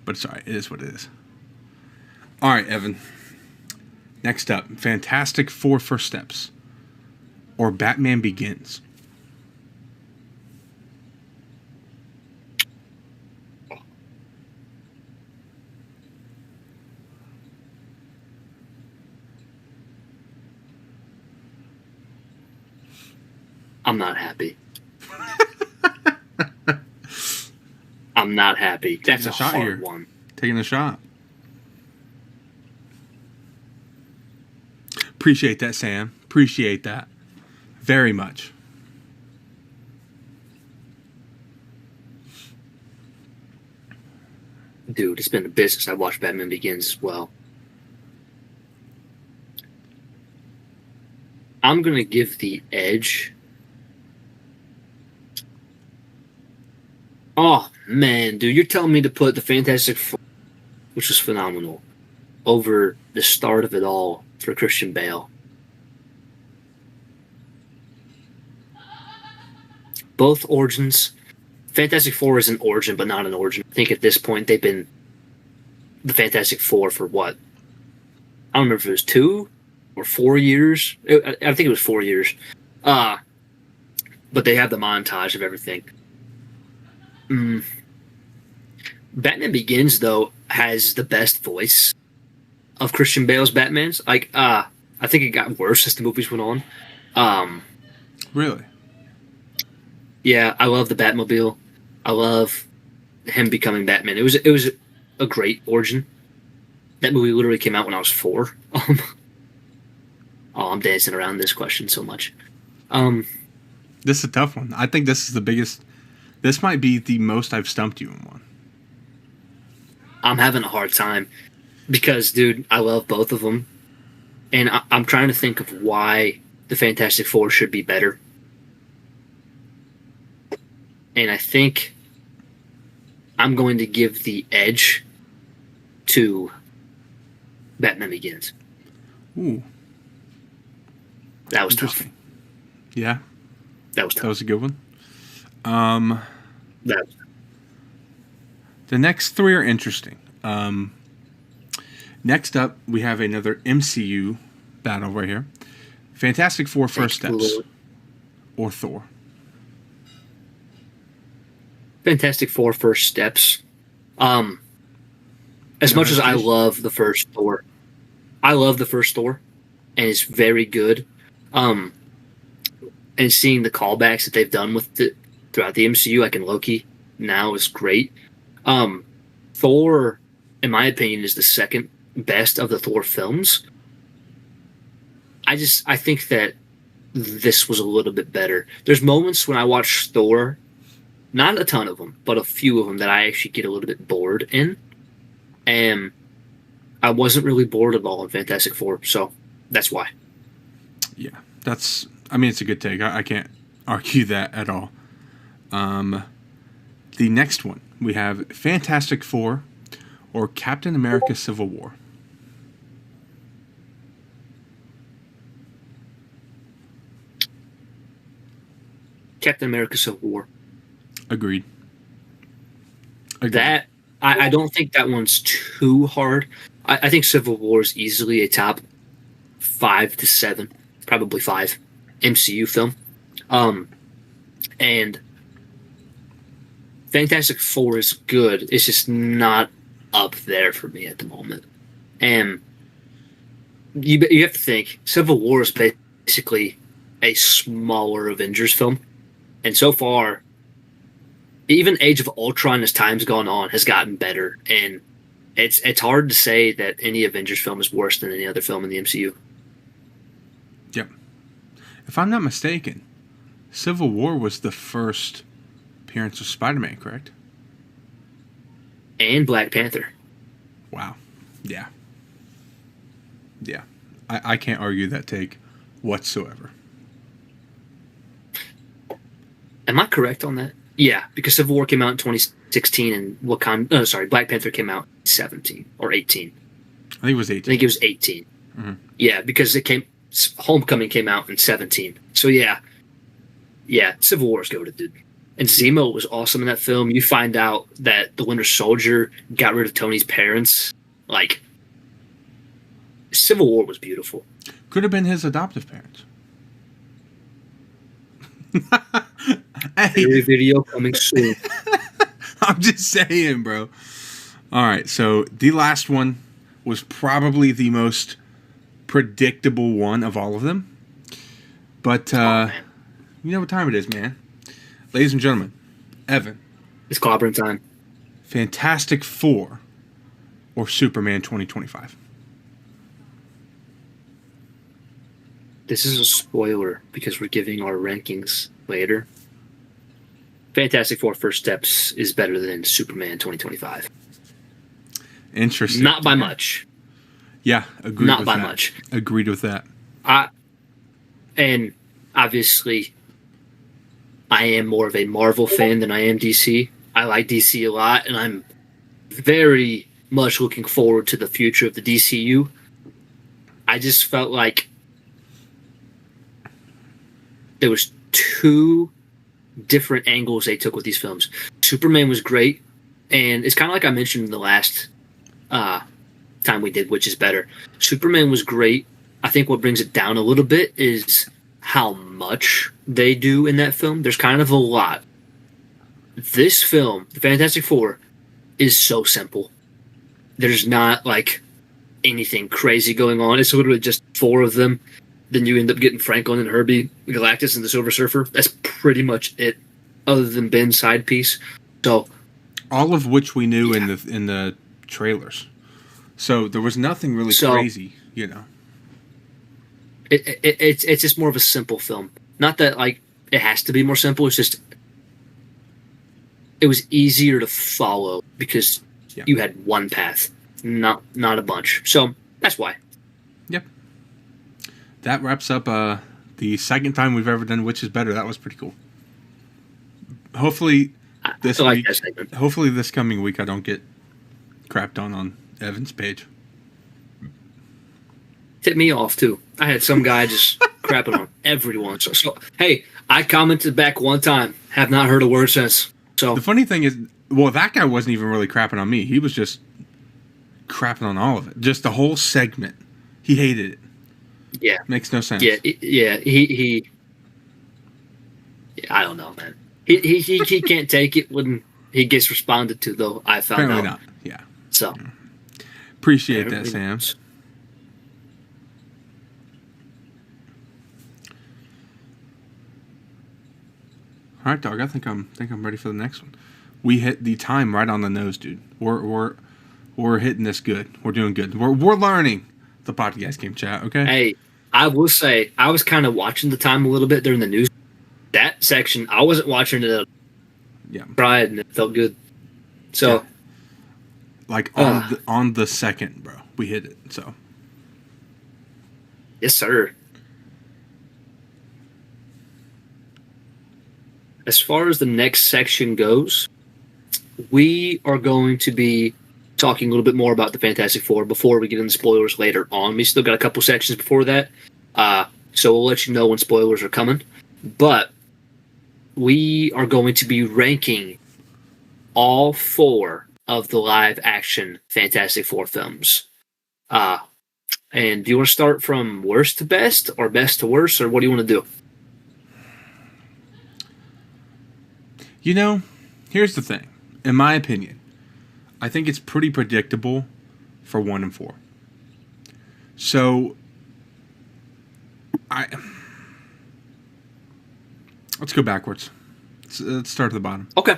A: But it's all right. It is what it is. All right, Evan. Next up, Fantastic Four First Steps or Batman Begins.
B: I'm not happy. I'm not happy. That's a hard one.
A: Taking a shot. Appreciate that, Sam. Appreciate that. Very much.
B: Dude, it's been a bit since I watched Batman Begins as well. I'm going to give the edge. Oh, man, dude, you're telling me to put the Fantastic Four, which was phenomenal, over the start of it all for Christian Bale. Both origins. Fantastic Four is an origin, but not an origin. I think at this point they've been the Fantastic Four for what? I don't remember if it was 2 or 4 years. I think it was 4 years. But they have the montage of everything. Batman Begins, though, has the best voice of Christian Bale's Batman's. Like, I think it got worse as the movies went on.
A: Really?
B: Yeah, I love the Batmobile. I love him becoming Batman. It was a great origin. That movie literally came out when I was 4. I'm dancing around this question so much.
A: This is a tough one. I think this is the biggest. This might be the most I've stumped you in one.
B: I'm having a hard time because, dude, I love both of them. And I'm trying to think of why the Fantastic Four should be better. And I think I'm going to give the edge to Batman Begins.
A: Ooh.
B: That was tough.
A: Yeah.
B: That was tough.
A: That was a good one.
B: That was
A: The next 3 are interesting. Next up, we have another MCU battle right here. Fantastic Four First Steps or Thor.
B: Fantastic Four First Steps. As much as I love the first Thor, and it's very good. And seeing the callbacks that they've done with it throughout the MCU, like in Loki, now is great. Thor, in my opinion, is the second best of the Thor films. I think that this was a little bit better. There's moments when I watch Thor, not a ton of them, but a few of them that I actually get a little bit bored in. And I wasn't really bored at all in Fantastic Four, so that's why.
A: Yeah, it's a good take. I can't argue that at all. The next one, we have Fantastic Four or Captain America Civil War.
B: Captain America Civil War.
A: Agreed.
B: That I don't think that one's too hard. I think Civil War is easily a top 5 to 7, probably 5 MCU film. And Fantastic Four is good. It's just not up there for me at the moment. And you have to think Civil War is basically a smaller Avengers film. And so far, even Age of Ultron, as time's gone on, has gotten better. And it's hard to say that any Avengers film is worse than any other film in the MCU.
A: Yep. If I'm not mistaken, Civil War was the first appearance of Spider-Man, correct?
B: And Black Panther.
A: Wow. Yeah. Yeah. I can't argue that take whatsoever.
B: Am I correct on that? Yeah, because Civil War came out in 2016 and Black Panther came out in 17 or 18.
A: I think it was 18.
B: I think it was 18.
A: Mm-hmm.
B: Yeah, because Homecoming came out in 17. So yeah, Civil War is goated, dude. And Zemo was awesome in that film. You find out that the Winter Soldier got rid of Tony's parents. Like, Civil War was beautiful.
A: Could have been his adoptive parents.
B: Hey. Video coming soon.
A: I'm just saying, bro. All right, so the last one was probably the most predictable one of all of them. But you know what time it is, man. Ladies and gentlemen, Evan.
B: It's clobbering time.
A: Fantastic Four or Superman 2025?
B: This is a spoiler because we're giving our rankings later. Fantastic Four First Steps is better than Superman 2025.
A: Interesting.
B: Not by much.
A: Yeah, agreed
B: Not
A: with
B: by
A: that.
B: much.
A: Agreed with that.
B: And obviously, I am more of a Marvel fan than I am DC. I like DC a lot, and I'm very much looking forward to the future of the DCU. I just felt like there was two different angles they took with these films. Superman was great, and it's kind of like I mentioned in the last time we did, which is better. Superman was great. I think what brings it down a little bit is how much they do in that film. There's kind of a lot. This film, The Fantastic Four, is so simple. There's not like anything crazy going on. It's literally just four of them. Then you end up getting Franklin and Herbie, Galactus, and the Silver Surfer. That's pretty much it, other than Ben's side piece. So,
A: all of which we knew in the trailers. So there was nothing really crazy, you know.
B: It's just more of a simple film. Not that like it has to be more simple. It's just it was easier to follow because you had one path, not a bunch. So that's why.
A: Yep. That wraps up the second time we've ever done Which is Better. That was pretty cool. Hopefully this week, hopefully this coming week I don't get crapped on Evan's page.
B: Tipped me off too. I had some guy just crapping on everyone. So hey, I commented back one time. Have not heard a word since. So
A: the funny thing is, well, that guy wasn't even really crapping on me. He was just crapping on all of it. Just the whole segment. He hated it.
B: Yeah,
A: makes no sense.
B: Yeah. He I don't know, man. He can't take it when he gets responded to, though. I found
A: apparently
B: out.
A: Not. Yeah.
B: So
A: appreciate that, Sam. All right, dog. I think I'm ready for the next one. We hit the time right on the nose, dude. We're hitting this good. We're doing good. We're learning the podcast game chat. Okay.
B: Hey, I will say I was kind of watching the time a little bit during the news. That section I wasn't watching it.
A: Yeah.
B: Tried and it felt good. So,
A: yeah. Like on the second, bro, we hit it. So.
B: Yes, sir. As far as the next section goes, we are going to be talking a little bit more about the Fantastic Four before we get into spoilers later on. We still got a couple sections before that, so we'll let you know when spoilers are coming. But we are going to be ranking all four of the live-action Fantastic Four films. And do you want to start from worst to best, or best to worst, or what do you want to do?
A: You know, here's the thing. In my opinion, I think it's pretty predictable for 1 and 4. So, Let's go backwards. Let's start at the bottom.
B: Okay.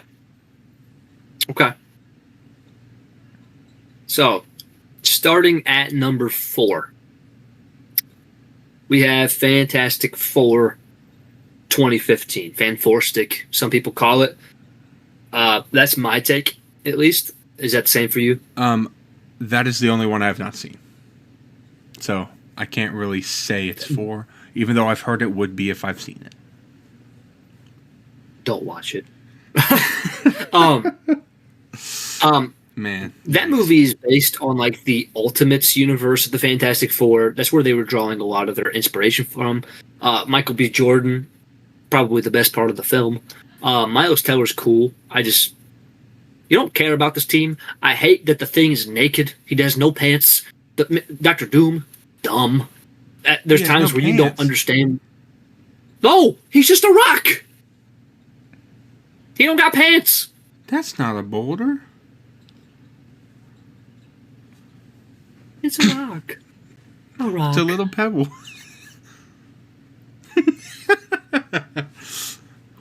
B: So, starting at number 4, we have Fantastic Four 2015. Fan-4-stick, some people call it. That's my take, at least. Is that the same for you?
A: That is the only one I have not seen. So, I can't really say it's 4, even though I've heard it would be if I've seen it.
B: Don't watch it.
A: Man,
B: that movie is based on like the Ultimates universe of the Fantastic Four. That's where they were drawing a lot of their inspiration from. Michael B. Jordan, probably the best part of the film. Miles Teller's cool. You don't care about this team. I hate that the Thing is naked. He has no pants. Dr. Doom, dumb. There's times where you don't understand. No, he's just a rock. He don't got pants.
A: That's not a boulder.
B: It's a rock. A rock.
A: It's a little pebble.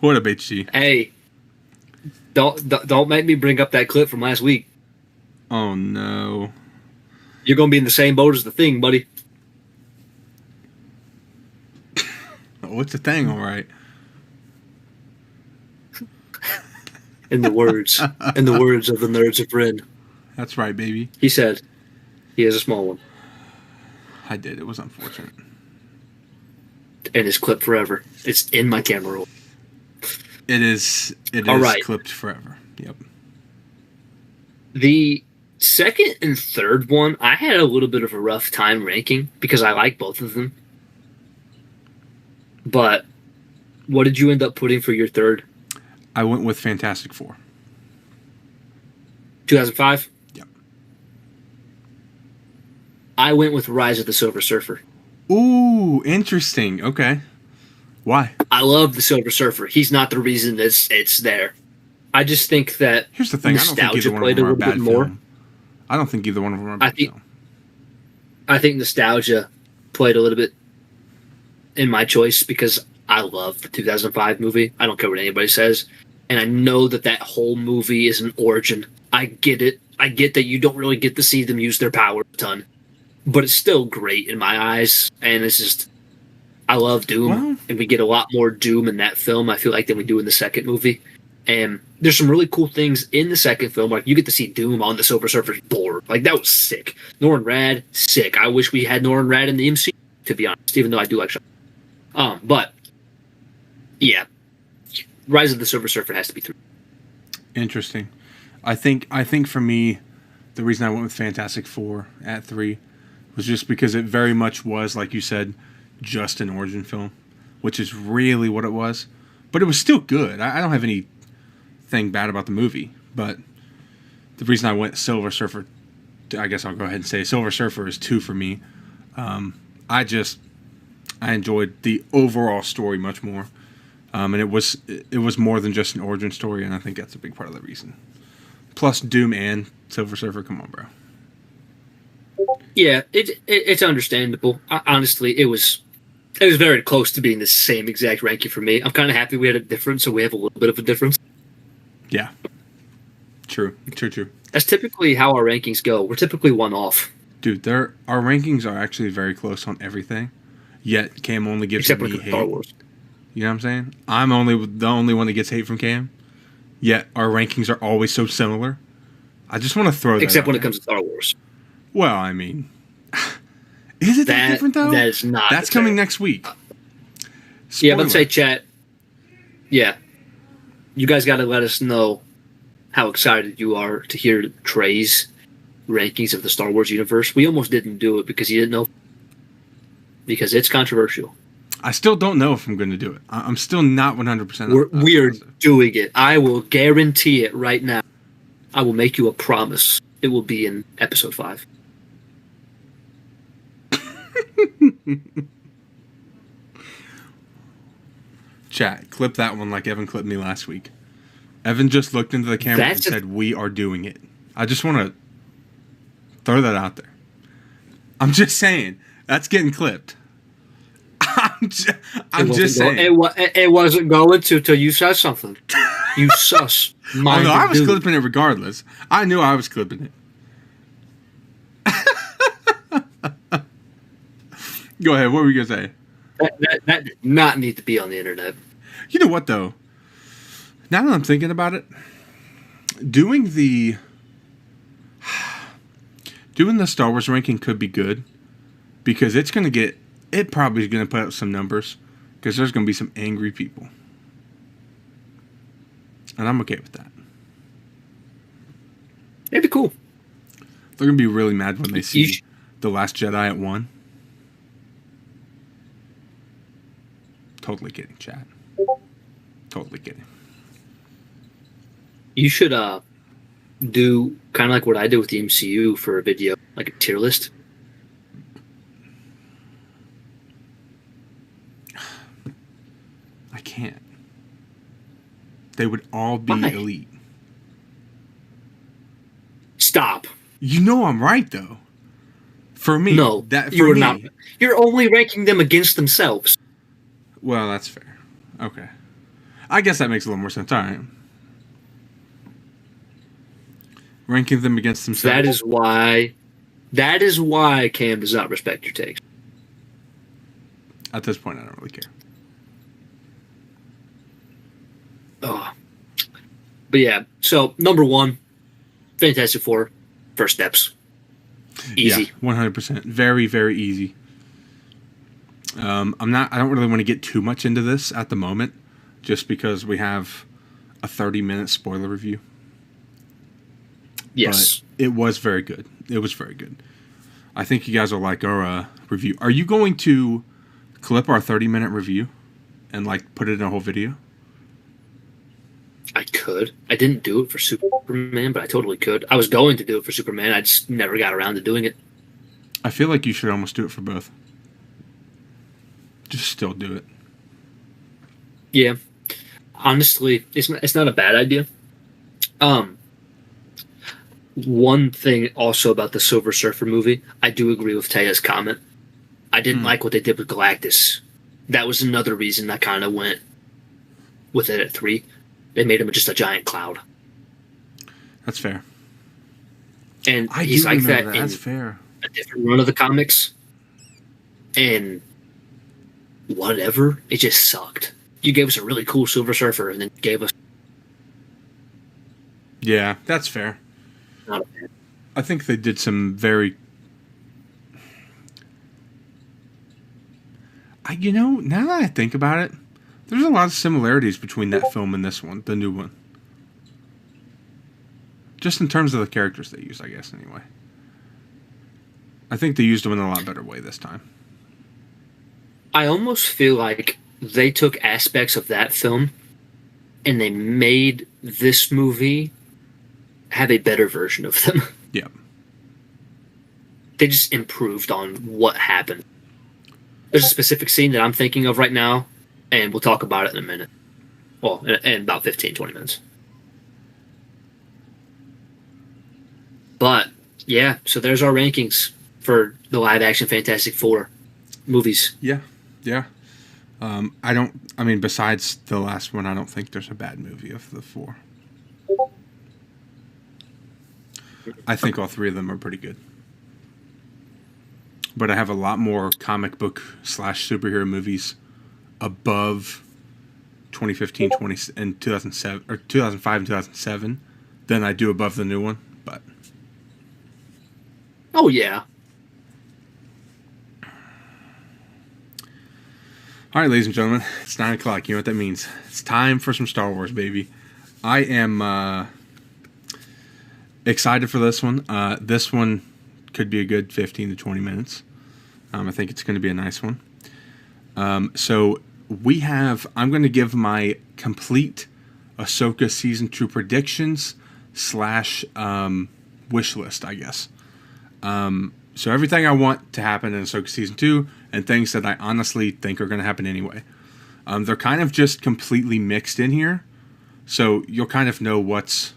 A: What up, HG?
B: Hey, don't make me bring up that clip from last week.
A: Oh no.
B: You're gonna be in the same boat as the Thing, buddy.
A: What's the thing? All right.
B: In the words of the Nerds of Ren.
A: That's right, baby.
B: He said he has a small one.
A: I did. It was unfortunate.
B: And it's clipped forever. It's in my camera roll.
A: It is
B: right.
A: Clipped forever. Yep.
B: The second and third one, I had a little bit of a rough time ranking because I like both of them. But what did you end up putting for your third?
A: I went with Fantastic Four.
B: 2005?
A: Yep.
B: I went with Rise of the Silver Surfer.
A: Ooh, interesting. Okay. Why?
B: I love the Silver Surfer. He's not the reason it's there. I just think that
A: here's the thing.
B: Nostalgia played a little bit more.
A: I don't think either one of them are a bad film.
B: I think nostalgia played a little bit in my choice because I love the 2005 movie. I don't care what anybody says. And I know that whole movie is an origin. I get it. I get that you don't really get to see them use their power a ton. But it's still great in my eyes. And it's just, I love Doom.
A: Well,
B: and we get a lot more Doom in that film, I feel like, than we do in the second movie. And there's some really cool things in the second film. Like, you get to see Doom on the Silver Surfer's board. Like, that was sick. Norrin Rad, sick. I wish we had Norrin Rad in the MCU, to be honest, even though I do like Sean. But, yeah. Rise of the Silver Surfer has to be 3.
A: Interesting. I think for me, the reason I went with Fantastic Four at 3 was just because it very much was, like you said, just an origin film, which is really what it was. But it was still good. I don't have anything bad about the movie. But the reason I went Silver Surfer, I guess I'll go ahead and say Silver Surfer is 2 for me. I enjoyed the overall story much more. And it was more than just an origin story, and I think that's a big part of the reason. Plus Doom and Silver Surfer, come on, bro.
B: Yeah, it's understandable. Honestly, it was very close to being the same exact ranking for me. I'm kind of happy we had a difference, so we have a little bit of a difference.
A: Yeah. True.
B: That's typically how our rankings go. We're typically one off.
A: Dude, our rankings are actually very close on everything, yet Cam only gives me hate.
B: Star Wars.
A: You know what I'm saying? I'm the only one that gets hate from Cam, yet our rankings are always so similar. I just want to throw that
B: Except when
A: there.
B: it comes to Star Wars.
A: Well, I mean, is it that different, though?
B: That is not.
A: That's coming next week.
B: Yeah, let's say, chat. Yeah. You guys got to let us know how excited you are to hear Trey's rankings of the Star Wars universe. We almost didn't do it because he didn't know. Because it's controversial.
A: I still don't know if I'm going to do it. I'm still not 100%.
B: We are doing it. I will guarantee it right now. I will make you a promise. It will be in episode 5.
A: Chat, clip that one like Evan clipped me last week. Evan just looked into the camera and said, "We are doing it." I just want to throw that out there. I'm just saying, that's getting clipped. I'm I'm just saying.
B: It wasn't going to till you said something. You sus.
A: Oh no, I was clipping it regardless. I knew I was clipping it. Go ahead. What were you gonna say?
B: That did not need to be on the internet.
A: You know what though? Now that I'm thinking about it, doing the Star Wars ranking could be good because it probably is gonna put up some numbers because there's gonna be some angry people, and I'm okay with that.
B: It'd be cool.
A: They're gonna be really mad when they see The Last Jedi at 1. Totally kidding, chat. Totally kidding.
B: You should do kind of like what I did with the MCU for a video, like a tier list.
A: I can't. They would all be elite.
B: Stop.
A: You know I'm right though. For me,
B: no, you're not. You're only ranking them against themselves.
A: Well, that's fair. Okay, I guess that makes a little more sense. All right. Ranking them against themselves.
B: That is why Cam does not respect your takes.
A: At this point, I don't really care.
B: Oh. But yeah, so number 1, Fantastic Four, first steps. Easy.
A: Yeah, 100%. Very, very easy. I don't really want to get too much into this at the moment, just because we have a 30-minute spoiler review.
B: Yes.
A: But it was very good. It was very good. I think you guys will like our review. Are you going to clip our 30-minute review and like put it in a whole video?
B: I could. I didn't do it for Superman, but I totally could. I was going to do it for Superman. I just never got around to doing it.
A: I feel like you should almost do it for both. Just still do it.
B: Yeah. Honestly, it's not a bad idea. One thing also about the Silver Surfer movie, I do agree with Taya's comment. I didn't like what they did with Galactus. That was another reason I kind of went with it at 3. They made him just a giant cloud.
A: That's fair.
B: And he's like that in
A: That's fair.
B: A different run of the comics. And whatever, it just sucked. You gave us a really cool Silver Surfer and then gave us...
A: Yeah, that's fair.
B: Not a fan.
A: I think they did some very... now that I think about it, there's a lot of similarities between that film and this one, the new one. Just in terms of the characters they used, I guess, anyway. I think they used them in a lot better way this time.
B: I almost feel like they took aspects of that film and they made this movie have a better version of them.
A: Yeah.
B: They just improved on what happened. There's a specific scene that I'm thinking of right now, and we'll talk about it in a minute. Well, in about 15, 20 minutes. But, yeah, so there's our rankings for the live-action Fantastic Four movies.
A: Yeah, yeah. Besides the last one, I don't think there's a bad movie of the 4. I think all 3 of them are pretty good. But I have a lot more comic book / superhero movies above 2015, and 2007 or 2005 and 2007 than I do above the new one. But
B: oh yeah.
A: All right, ladies and gentlemen, it's 9 o'clock. You know what that means? It's time for some Star Wars, baby. I am excited for this one. This one could be a good 15 to 20 minutes. I think it's going to be a nice one. So I'm going to give my complete Ahsoka Season 2 predictions / wish list, I guess. So everything I want to happen in Ahsoka Season 2 and things that I honestly think are going to happen anyway. They're kind of just completely mixed in here. So you'll kind of know what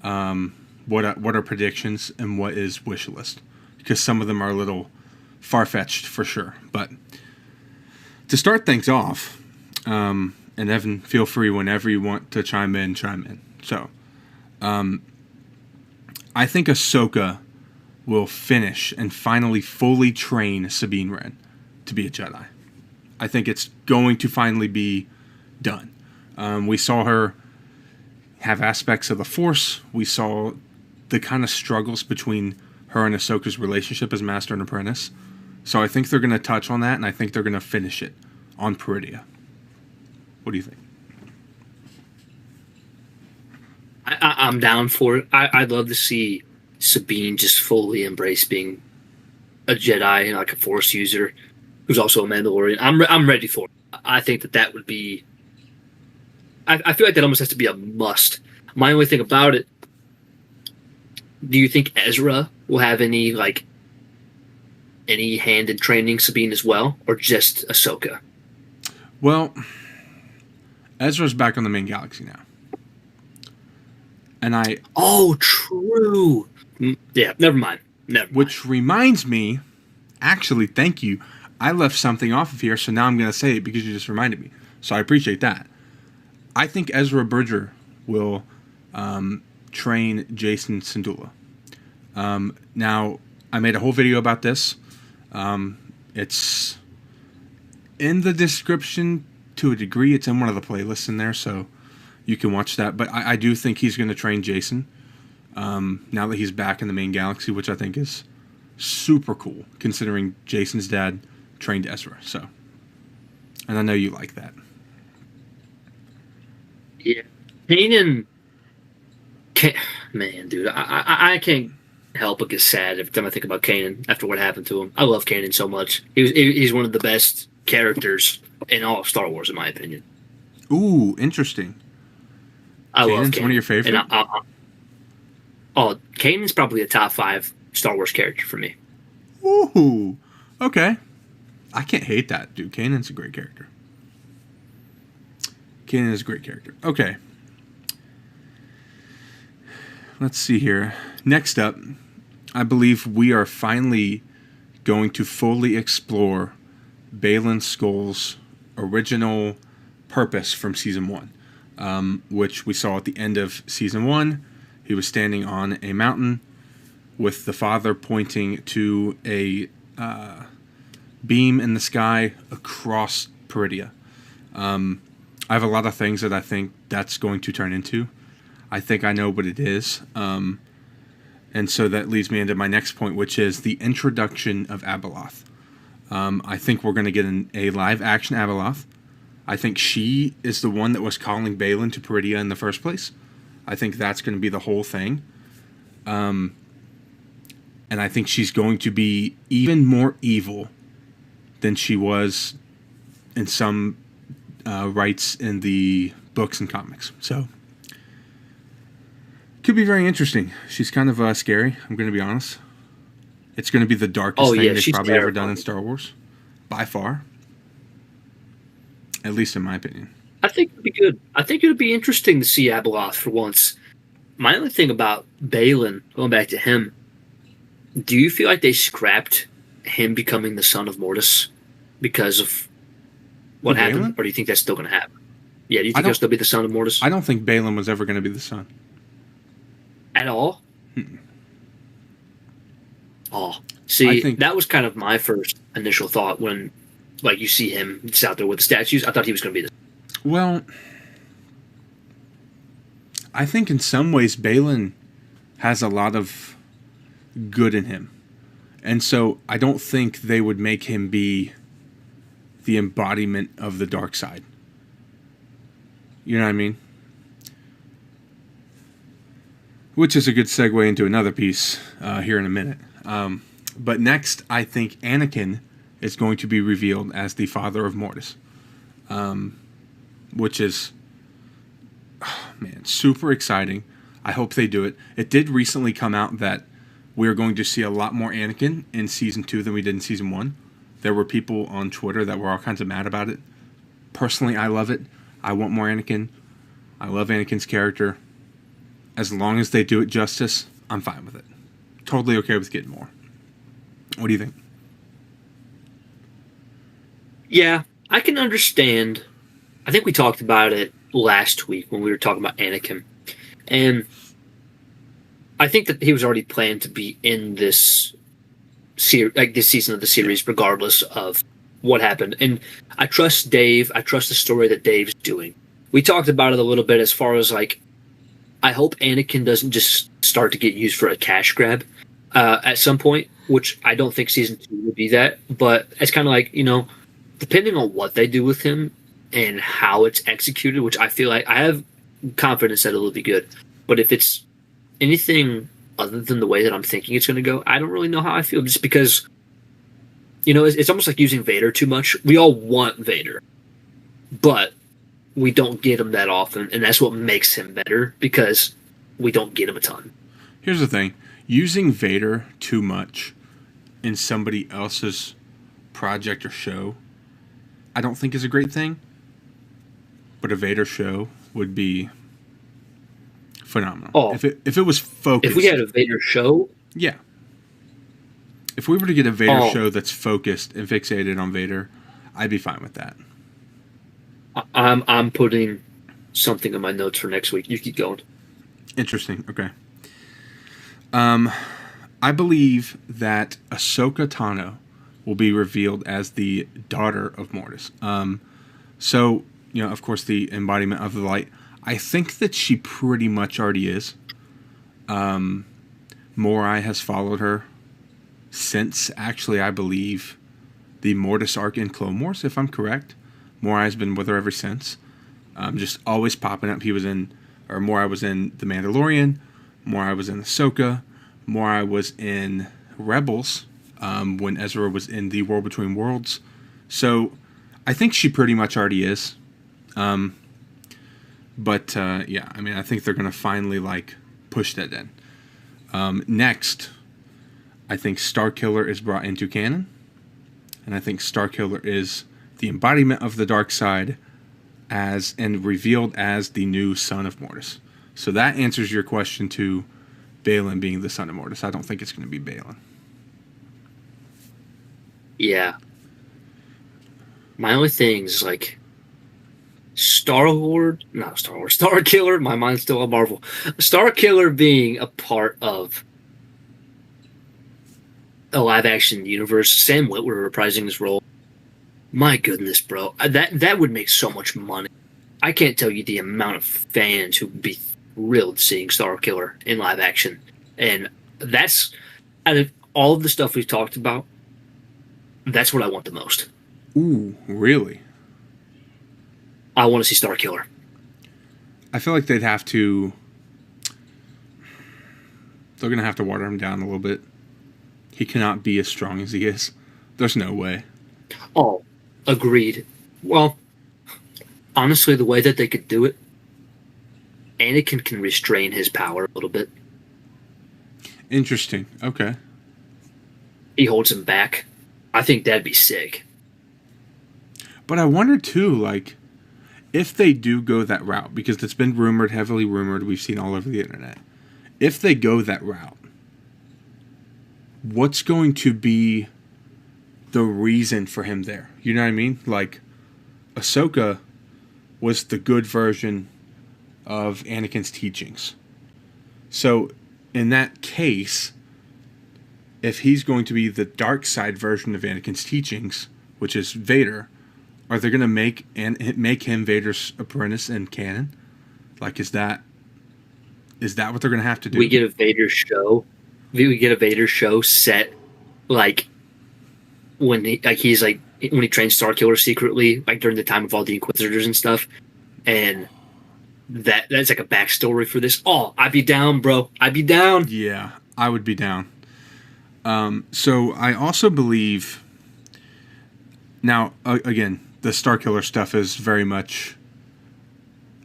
A: are predictions and what is wish list. Because some of them are a little far-fetched for sure. But To start things off, and Evan, feel free whenever you want to chime in. So, I think Ahsoka will finish and finally fully train Sabine Wren to be a Jedi. I think it's going to finally be done. We saw her have aspects of the Force. We saw the kind of struggles between her and Ahsoka's relationship as master and apprentice. So I think they're going to touch on that, and I think they're going to finish it on Peridea. What do you think?
B: I'm down for it. I'd love to see Sabine just fully embrace being a Jedi and like a Force user who's also a Mandalorian. I'm ready for it. I think that would be. I feel like that almost has to be a must. My only thing about it, do you think Ezra will have any hand in training Sabine as well, or just Ahsoka?
A: Well, Ezra's back on the main galaxy now. And
B: Oh, true. Yeah, never mind.
A: Which reminds me, actually, thank you. I left something off of here, so now I'm going to say it because you just reminded me. So I appreciate that. I think Ezra Bridger will train Jason Syndulla. Now, I made a whole video about this. It's in the description to a degree. It's in one of the playlists in there, so you can watch that. But I do think he's going to train Jason now that he's back in the main galaxy, which I think is super cool, considering Jason's dad trained Ezra. So, and I know you like that.
B: Yeah, Kanan. Man, dude, I can't help but get sad every time I think about Kanan after what happened to him. I love Kanan so much. He's one of the best characters in all of Star Wars, in my opinion.
A: Ooh, interesting.
B: I love Kanan.
A: One of your favorites?
B: Kanan's probably a top 5 Star Wars character for me.
A: Ooh, okay. I can't hate that, dude. Kanan's a great character. Kanan is a great character. Okay. Let's see here. Next up, I believe we are finally going to fully explore Baylan Skoll's original purpose from Season 1, which we saw at the end of Season 1. He was standing on a mountain with the father pointing to a beam in the sky across Peridea. I have a lot of things that I think that's going to turn into. I think I know what it is. And so that leads me into my next point, which is the introduction of Abeloth. I think we're going to get a live-action Abeloth. I think she is the one that was calling Baylan to Peridea in the first place. I think that's going to be the whole thing. And I think she's going to be even more evil than she was in some rights in the books and comics. So, could be very interesting. She's kind of scary, I'm going to be honest. It's going to be the darkest thing they've probably ever done in Star Wars. By far. At least in my opinion.
B: I think it'd be good. I think it would be interesting to see Abeloth for once. My only thing about Baylan, going back to him, do you feel like they scrapped him becoming the son of Mortis because of what happened? Baylan? Or do you think that's still going to happen? Yeah, do you think he'll still be the son of Mortis?
A: I don't think Baylan was ever going to be the son.
B: At all? Oh, see, that was kind of my first initial thought when, you see him just out there with the statues. I thought he was going to be the.
A: Well, I think in some ways Baylan has a lot of good in him, and so I don't think they would make him be the embodiment of the dark side. You know what I mean? Which is a good segue into another piece here in a minute. But next, I think Anakin is going to be revealed as the father of Mortis. Which is, super exciting. I hope they do it. It did recently come out that we are going to see a lot more Anakin in Season 2 than we did in Season 1. There were people on Twitter that were all kinds of mad about it. Personally, I love it. I want more Anakin. I love Anakin's character. As long as they do it justice, I'm fine with it. Totally okay with getting more. What do you think?
B: Yeah, I can understand. I think we talked about it last week when we were talking about Anakin, and I think that he was already planned to be in this this season of the series, regardless of what happened. And I trust Dave. I trust the story that Dave's doing. We talked about it a little bit as far as like, I hope Anakin doesn't just start to get used for a cash grab at some point, which I don't think season 2 would be that. But it's kind of like, depending on what they do with him and how it's executed, which I feel like I have confidence that it'll be good. But if it's anything other than the way that I'm thinking it's going to go, I don't really know how I feel, just because, it's almost like using Vader too much. We all want Vader, but we don't get him that often, and that's what makes him better, because we don't get him a ton.
A: Here's the thing. Using Vader too much in somebody else's project or show, I don't think is a great thing, but a Vader show would be phenomenal.
B: Oh,
A: if it was focused.
B: If we had a Vader show?
A: Yeah. If we were to get a Vader show that's focused and fixated on Vader, I'd be fine with that.
B: I'm putting something in my notes for next week. You keep going.
A: Interesting. Okay. I believe that Ahsoka Tano will be revealed as the daughter of Mortis. So, of course, the embodiment of the light. I think that she pretty much already is. Morai has followed her since, actually, I believe, the Mortis arc in Clone Wars, if I'm correct. Morai has been with her ever since. Just always popping up. Morai was in The Mandalorian. Morai was in Ahsoka. Morai was in Rebels when Ezra was in the War Between Worlds. So I think she pretty much already is. But I think they're going to finally push that in. Next, I think Starkiller is brought into canon. And I think Starkiller is the embodiment of the dark side and revealed as the new son of Mortis. So that answers your question to Baylan being the son of Mortis. I don't think it's going to be Baylan.
B: Yeah. My only thing is Starkiller, my mind's still on Marvel. Starkiller being a part of a live action universe, Sam Witwer reprising his role. My goodness, bro. That would make so much money. I can't tell you the amount of fans who would be thrilled seeing Starkiller in live action. And that's, out of all of the stuff we've talked about, that's what I want the most.
A: Ooh, really?
B: I want to see Starkiller.
A: I feel like they're going to have to water him down a little bit. He cannot be as strong as he is. There's no way.
B: Oh, agreed. Well, honestly, the way that they could do it, Anakin can restrain his power a little bit.
A: Interesting. Okay.
B: He holds him back. I think that'd be sick.
A: But I wonder, too, if they do go that route, because it's been rumored, heavily rumored, we've seen all over the internet. If they go that route, what's going to be the reason for him there? You know what I mean? Ahsoka was the good version of Anakin's teachings. So, in that case, if he's going to be the dark side version of Anakin's teachings, which is Vader, are they going to make him Vader's apprentice in canon? Is that what they're going to have to do?
B: We get a Vader show. We get a Vader show set when he trains Starkiller secretly, during the time of all the Inquisitors and stuff, and that's a backstory for this. Oh, I'd be down, bro. I'd be down.
A: Yeah, I would be down. So I also believe. Now, again, the Starkiller stuff is very much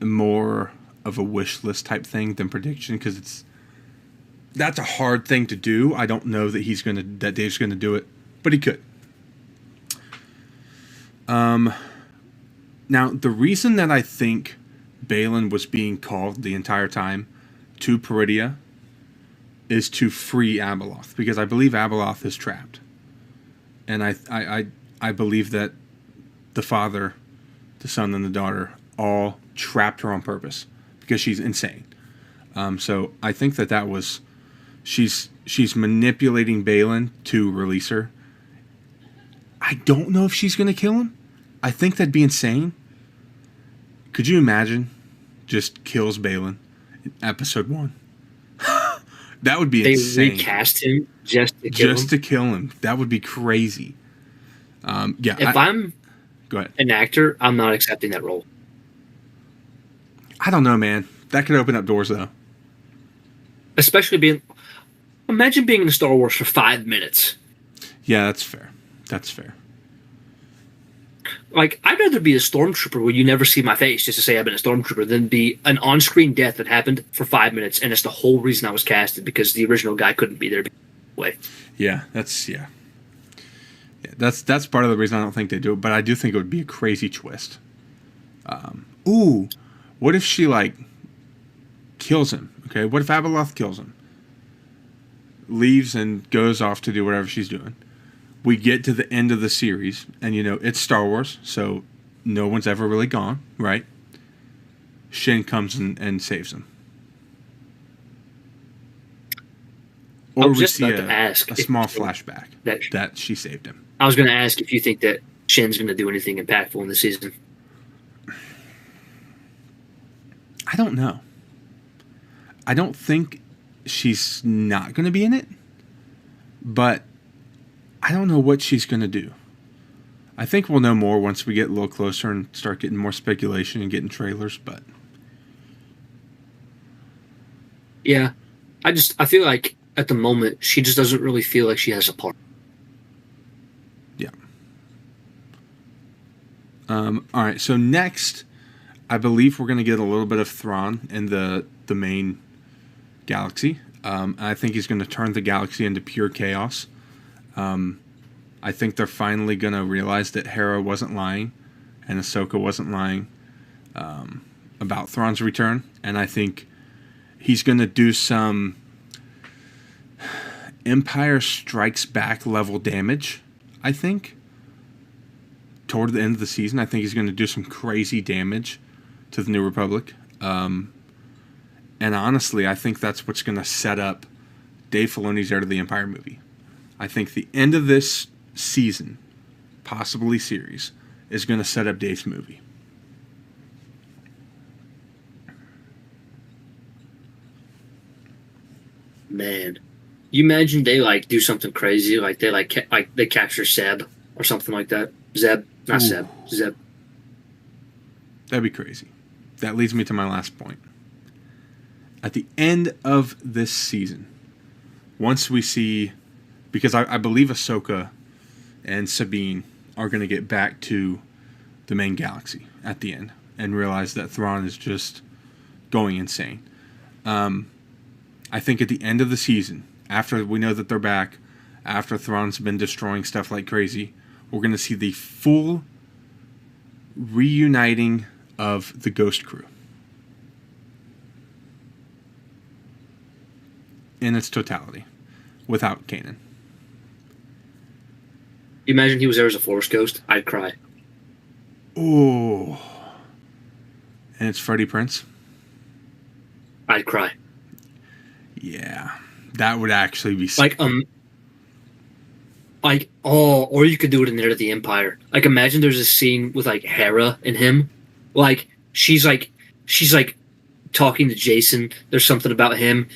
A: more of a wish list type thing than prediction, because that's a hard thing to do. I don't know that Dave's gonna do it, but he could. Now, the reason that I think Baylan was being called the entire time to Peridia is to free Abeloth, because I believe Abeloth is trapped, and I believe that the father, the son, and the daughter all trapped her on purpose because she's insane. So I think that was she's manipulating Balin to release her. I don't know if she's going to kill him. I think that'd be insane. Could you imagine? Just kills Balin in episode 1. That would be insane.
B: They recast him just to kill him.
A: That would be crazy. Yeah.
B: If I'm
A: go ahead.
B: An actor, I'm not accepting that role.
A: I don't know, man. That could open up doors, though.
B: Especially imagine being in Star Wars for 5 minutes.
A: Yeah, that's fair. That's fair.
B: Like, I'd rather be a stormtrooper where you never see my face just to say I've been a stormtrooper than be an on-screen death that happened for 5 minutes, and it's the whole reason I was casted because the original guy couldn't be there.
A: Yeah, that's part of the reason I don't think they do it, but I do think it would be a crazy twist. What if she, like, kills him? Okay, what if Abeloth kills him? Leaves and goes off to do whatever she's doing. We get to the end of the series, and, it's Star Wars, so no one's ever really gone, right? Shin comes and saves him. Or we see a small flashback that she saved him.
B: I was going to ask if you think that Shin's going to do anything impactful in the season.
A: I don't know. I don't think she's not going to be in it, but I don't know what she's going to do. I think we'll know more once we get a little closer and start getting more speculation and getting trailers, but...
B: Yeah. I feel like at the moment, she just doesn't really feel like she has a part.
A: Yeah. All right, so next, I believe we're going to get a little bit of Thrawn in the main galaxy. I think he's going to turn the galaxy into pure chaos. I think they're finally going to realize that Hera wasn't lying and Ahsoka wasn't lying about Thrawn's return. And I think he's going to do some Empire Strikes Back level damage, I think. Toward the end of the season, I think he's going to do some crazy damage to the New Republic. And honestly, I think that's what's going to set up Dave Filoni's Heir to the Empire movie. I think the end of this season, possibly series, is going to set up Dave's movie.
B: Man, you imagine they do something crazy, like they capture Zeb or something like that. Zeb.
A: That'd be crazy. That leads me to my last point. At the end of this season, once we see, because I believe Ahsoka and Sabine are going to get back to the main galaxy at the end and realize that Thrawn is just going insane. I think at the end of the season, after we know that they're back, after Thrawn's been destroying stuff like crazy, we're going to see the full reuniting of the Ghost Crew in its totality, without Kanan.
B: Imagine he was there as a Force ghost. I'd cry.
A: Oh. And it's Freddie Prinze?
B: I'd cry.
A: Yeah. That would actually be
B: or you could do it in Heir to the Empire. Like, imagine there's a scene with Hera and him. She's talking to Jason. There's something about him.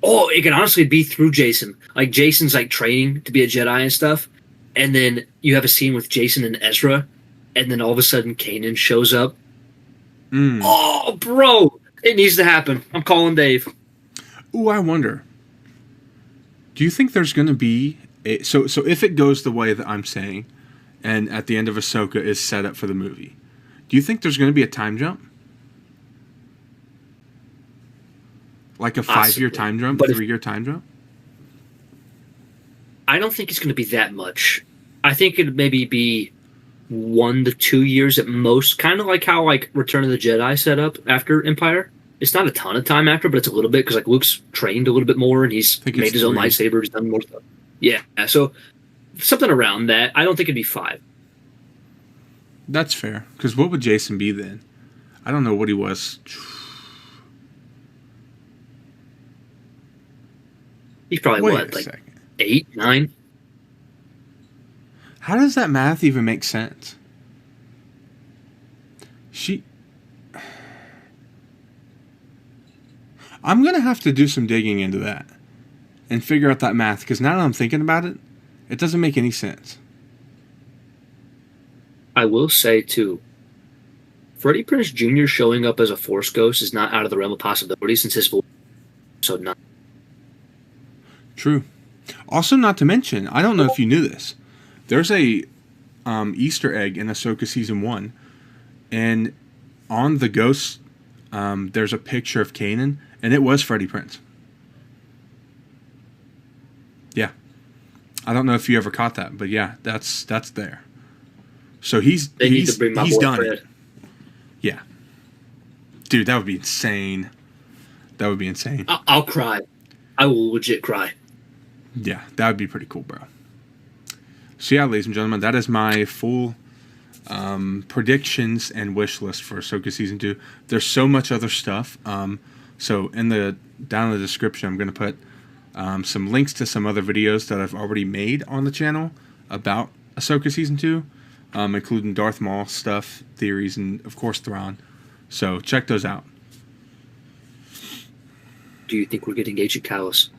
B: Oh, it could honestly be through Jason. Jason's training to be a Jedi and stuff. And then you have a scene with Jason and Ezra. And then all of a sudden Kanan shows up. Oh, bro. It needs to happen. I'm calling Dave.
A: Ooh, I wonder. Do you think there's going to be... So if it goes the way that I'm saying, and at the end of Ahsoka is set up for the movie, do you think there's going to be a time jump? Like a 5-year time jump, 3-year time jump?
B: I don't think it's going to be that much. I think it'd maybe be 1 to 2 years at most, kind of like how Return of the Jedi set up after Empire. It's not a ton of time after, but it's a little bit because Luke's trained a little bit more and he's made his own lightsaber. He's done more stuff. Yeah, so something around that. I don't think it'd be 5.
A: That's fair. Because what would Jason be then? I don't know what he was.
B: He's probably
A: Wait a
B: like
A: second.
B: 8, 9.
A: How does that math even make sense? I'm going to have to do some digging into that and figure out that math, because now that I'm thinking about it, it doesn't make any sense.
B: I will say, too, Freddie Prinze Jr. showing up as a Force ghost is not out of the realm of possibility since his voice is so not.
A: True. Also, not to mention, I don't know if you knew this, there's a Easter egg in Ahsoka Season 1, and on the ghost, there's a picture of Kanan, and it was Freddie Prinze. Yeah. I don't know if you ever caught that, but yeah, that's there. So he's
B: need to bring my boy
A: done
B: Fred.
A: it. Yeah. Dude, that would be insane. That would be insane.
B: I'll cry. I will legit cry.
A: Yeah, that would be pretty cool, bro. So yeah, ladies and gentlemen, that is my full predictions and wish list for Ahsoka Season 2. There's so much other stuff. So down in the description, I'm going to put some links to some other videos that I've already made on the channel about Ahsoka Season 2, including Darth Maul stuff, theories, and of course Thrawn. So check those out.
B: Do you think we're getting Agent Callus?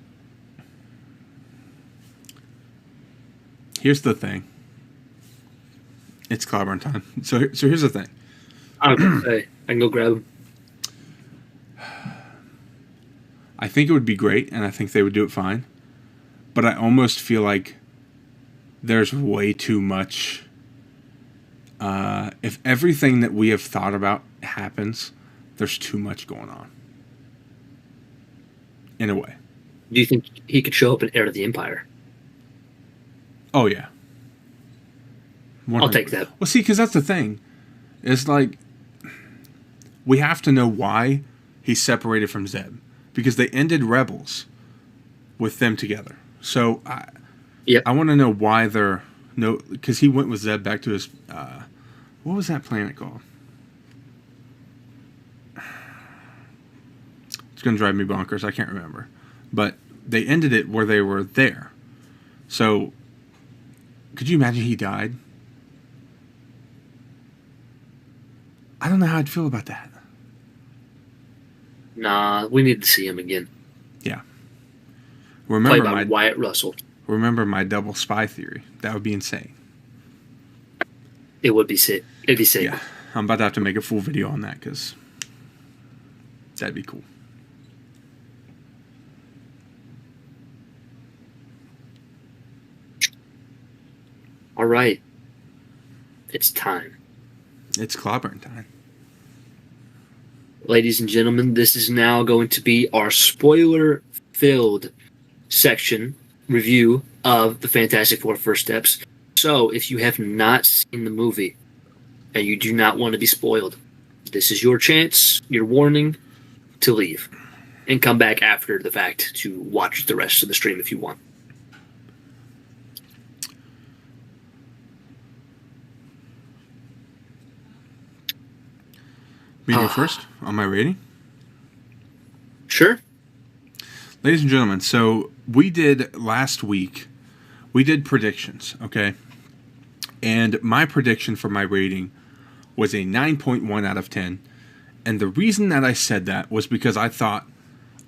A: Here's the thing. It's clobber time. So here's the thing.
B: I can go grab him.
A: I think it would be great, and I think they would do it fine. But I almost feel like there's way too much. If everything that we have thought about happens, there's too much going on. In a way.
B: Do you think he could show up in Heir to the Empire?
A: Oh, yeah. 100%.
B: I'll take that.
A: Well, see, because that's the thing. It's like, we have to know why he's separated from Zeb. Because they ended Rebels with them together. So, I want to know why they're... No, because he went with Zeb back to his... what was that planet called? It's going to drive me bonkers. I can't remember. But they ended it where they were there. So... Could you imagine he died? I don't know how I'd feel about that.
B: Nah, we need to see him again.
A: Yeah.
B: Played by Wyatt Russell.
A: Remember my double spy theory. That would be insane.
B: It would be sick. It'd be sick.
A: Yeah. I'm about to have to make a full video on that because that'd be cool.
B: All right. It's time.
A: It's clobbering time.
B: Ladies and gentlemen, this is now going to be our spoiler-filled section review of the Fantastic Four First Steps. So, if you have not seen the movie and you do not want to be spoiled, this is your chance, your warning to leave and come back after the fact to watch the rest of the stream if you want.
A: Me go first on my rating?
B: Sure.
A: Ladies and gentlemen, so we did last week, we did predictions, okay? And my prediction for my rating was a 9.1 out of 10. And the reason that I said that was because I thought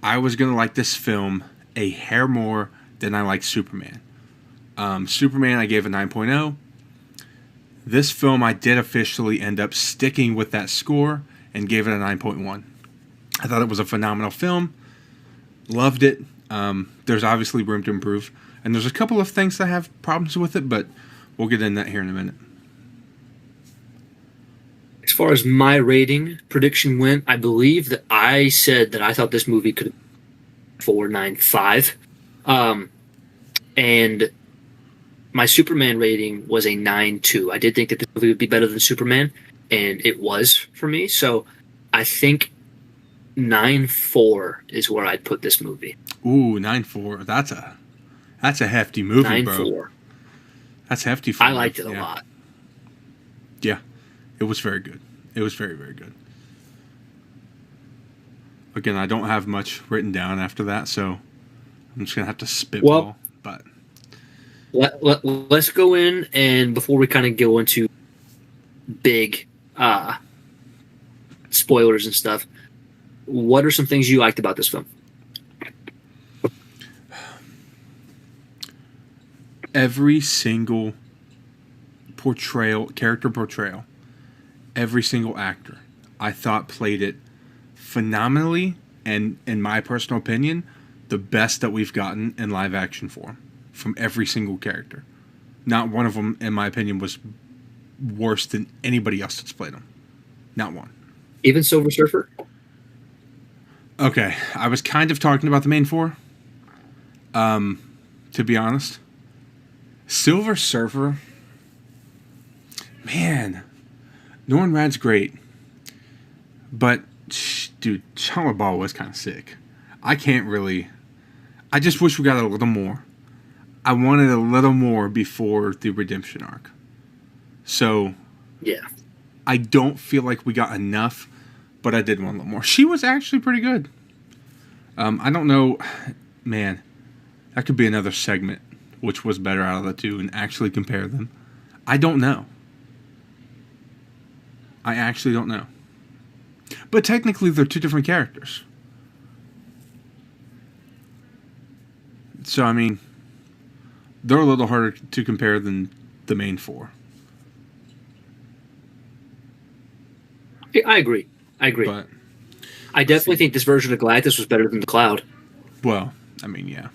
A: I was going to like this film a hair more than I like Superman. Superman, I gave a 9.0. This film, I did officially end up sticking with that score and gave it a 9.1. I thought it was a phenomenal film. Loved it. There's obviously room to improve. And there's a couple of things that I have problems with it, but we'll get into that here in a minute.
B: As far as my rating prediction went, I believe that I said that I thought this movie could have 4.95. And my Superman rating was a 9.2. I did think that this movie would be better than Superman, and it was for me. So I think 9.4 is where I'd put this movie.
A: Ooh, 9.4. That's a hefty movie,
B: 9.4.
A: bro. That's hefty for
B: I liked it a lot.
A: Yeah. It was very good. It was very, very good. Again, I don't have much written down after that, so I'm just gonna have to spitball. But
B: let's go in, and before we kind of go into big spoilers and stuff, what are some things you liked about this film?
A: Every single character portrayal, every single actor, I thought played it phenomenally, and in my personal opinion, the best that we've gotten in live action form from every single character. Not one of them, in my opinion, was worse than anybody else that's played them. Not one.
B: Even Silver Surfer?
A: Okay, I was kind of talking about the main four. To be honest. Silver Surfer, man, Norrin Radd's great, but dude, Shia LaBeouf was kind of sick. I just wish we got a little more. I wanted a little more before the redemption arc. So,
B: yeah,
A: I don't feel like we got enough, but I did want a little more. She was actually pretty good. I don't know, man, that could be another segment. Which was better out of the two, and actually compare them. I don't know. I actually don't know. But technically, they're two different characters. So, I mean, they're a little harder to compare than the main four.
B: I agree. But, I definitely think this version of Galactus was better than the Cloud.
A: Well, I mean, yeah.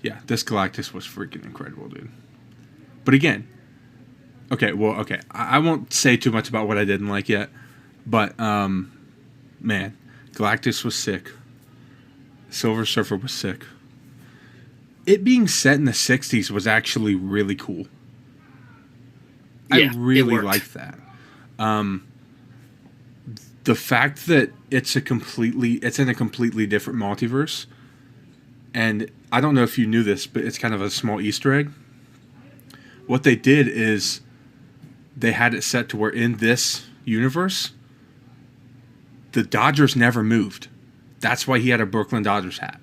A: Yeah, this Galactus was freaking incredible, dude. But again, okay. I won't say too much about what I didn't like yet, but man, Galactus was sick. Silver Surfer was sick. It being set in the 60s was actually really cool.
B: Yeah,
A: I really liked that. The fact that it's in a completely different multiverse. And I don't know if you knew this, but it's kind of a small Easter egg. What they did is they had it set to where in this universe, the Dodgers never moved. That's why he had a Brooklyn Dodgers hat.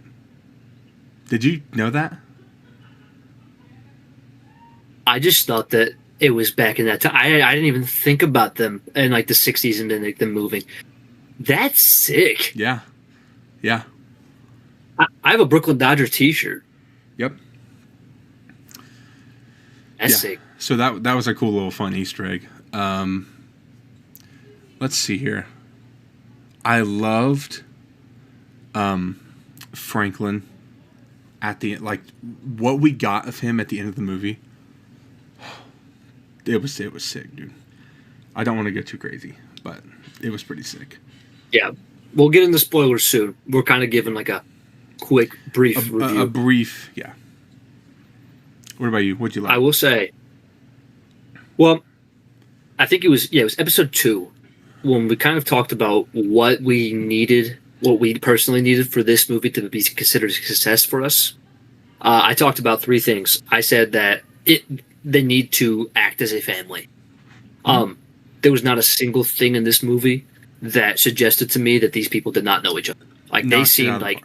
A: Did you know that?
B: I just thought that it was back in that time. I didn't even think about them in like the 60s and then like them moving. That's sick.
A: Yeah.
B: I have a Brooklyn Dodger t-shirt.
A: Yep.
B: That's sick.
A: So that was a cool little fun Easter egg. Let's see here. I loved Franklin at the like what we got of him at the end of the movie. It was sick, dude. I don't want to get too crazy, but it was pretty sick.
B: Yeah. We'll get into spoilers soon. We're kind of giving like a quick, brief review.
A: A brief, yeah. What about you? What'd you like?
B: I will say, well, I think it was episode 2 when we kind of talked about what we personally needed for this movie to be considered a success for us. I talked about 3 things. I said that they need to act as a family. There was not a single thing in this movie that suggested to me that these people did not know each other. Like they seemed like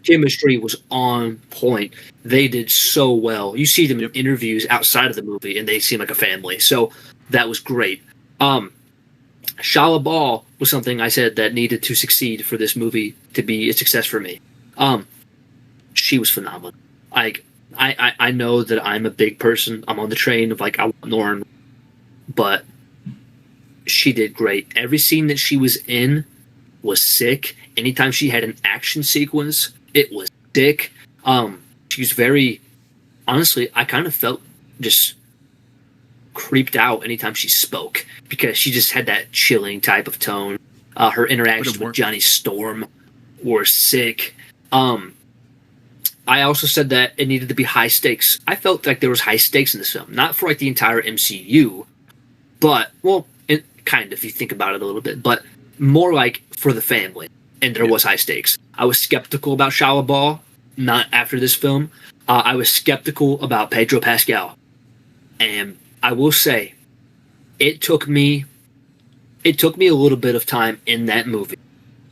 B: chemistry was on point. They did so well. You see them in interviews outside of the movie, and they seem like a family. So that was great. Shia LaBeouf was something I said that needed to succeed for this movie to be a success for me. She was phenomenal. Like I know that I'm a big person. I'm on the train of like I want Norrin, but she did great. Every scene that she was in was sick. Anytime she had an action sequence, it was sick. She was very, honestly, I kind of felt just creeped out anytime she spoke because she just had that chilling type of tone. Her interactions with Johnny Storm were sick. I also said that it needed to be high stakes. I felt like there was high stakes in this film, not for like the entire MCU, but kind of if you think about it a little bit, but more like for the family. And there was high stakes. I was skeptical about Shia LaBeouf, not after this film. I was skeptical about Pedro Pascal. And I will say, it took me it took me a little bit of time in that movie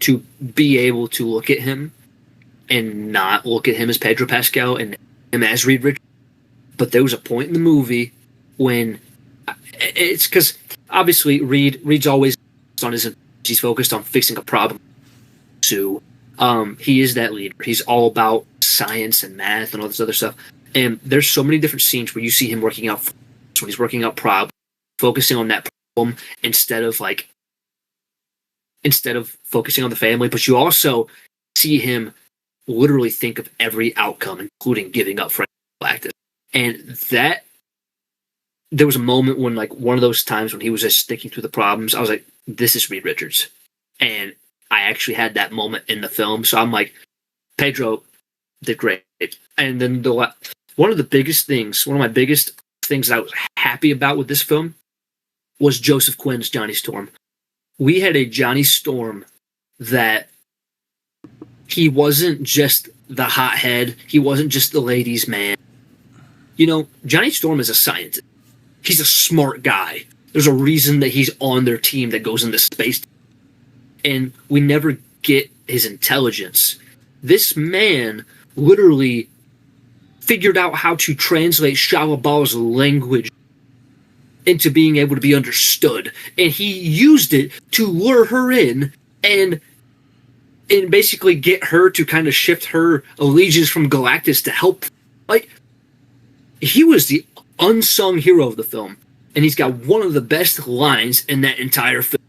B: to be able to look at him and not look at him as Pedro Pascal and him as Reed Richards. But there was a point in the movie when it's because obviously Reed's always on his, he's focused on fixing a problem. So he is that leader. He's all about science and math and all this other stuff. And there's so many different scenes where you see him working out when he's working out problems, focusing on that problem instead of focusing on the family. But you also see him literally think of every outcome, including giving up Frank Galactus. And that there was a moment when, like, one of those times when he was just thinking through the problems, I was like, this is Reed Richards. And I actually had that moment in the film. So I'm like, Pedro did great. And then one of my biggest things that I was happy about with this film was Joseph Quinn's Johnny Storm. We had a Johnny Storm that he wasn't just the hothead. He wasn't just the ladies' man. You know, Johnny Storm is a scientist. He's a smart guy. There's a reason that he's on their team that goes into space. And we never get his intelligence. This man literally figured out how to translate Shalabal's language into being able to be understood. And he used it to lure her in and basically get her to kind of shift her allegiance from Galactus to help. Like, he was the unsung hero of the film. And he's got one of the best lines in that entire film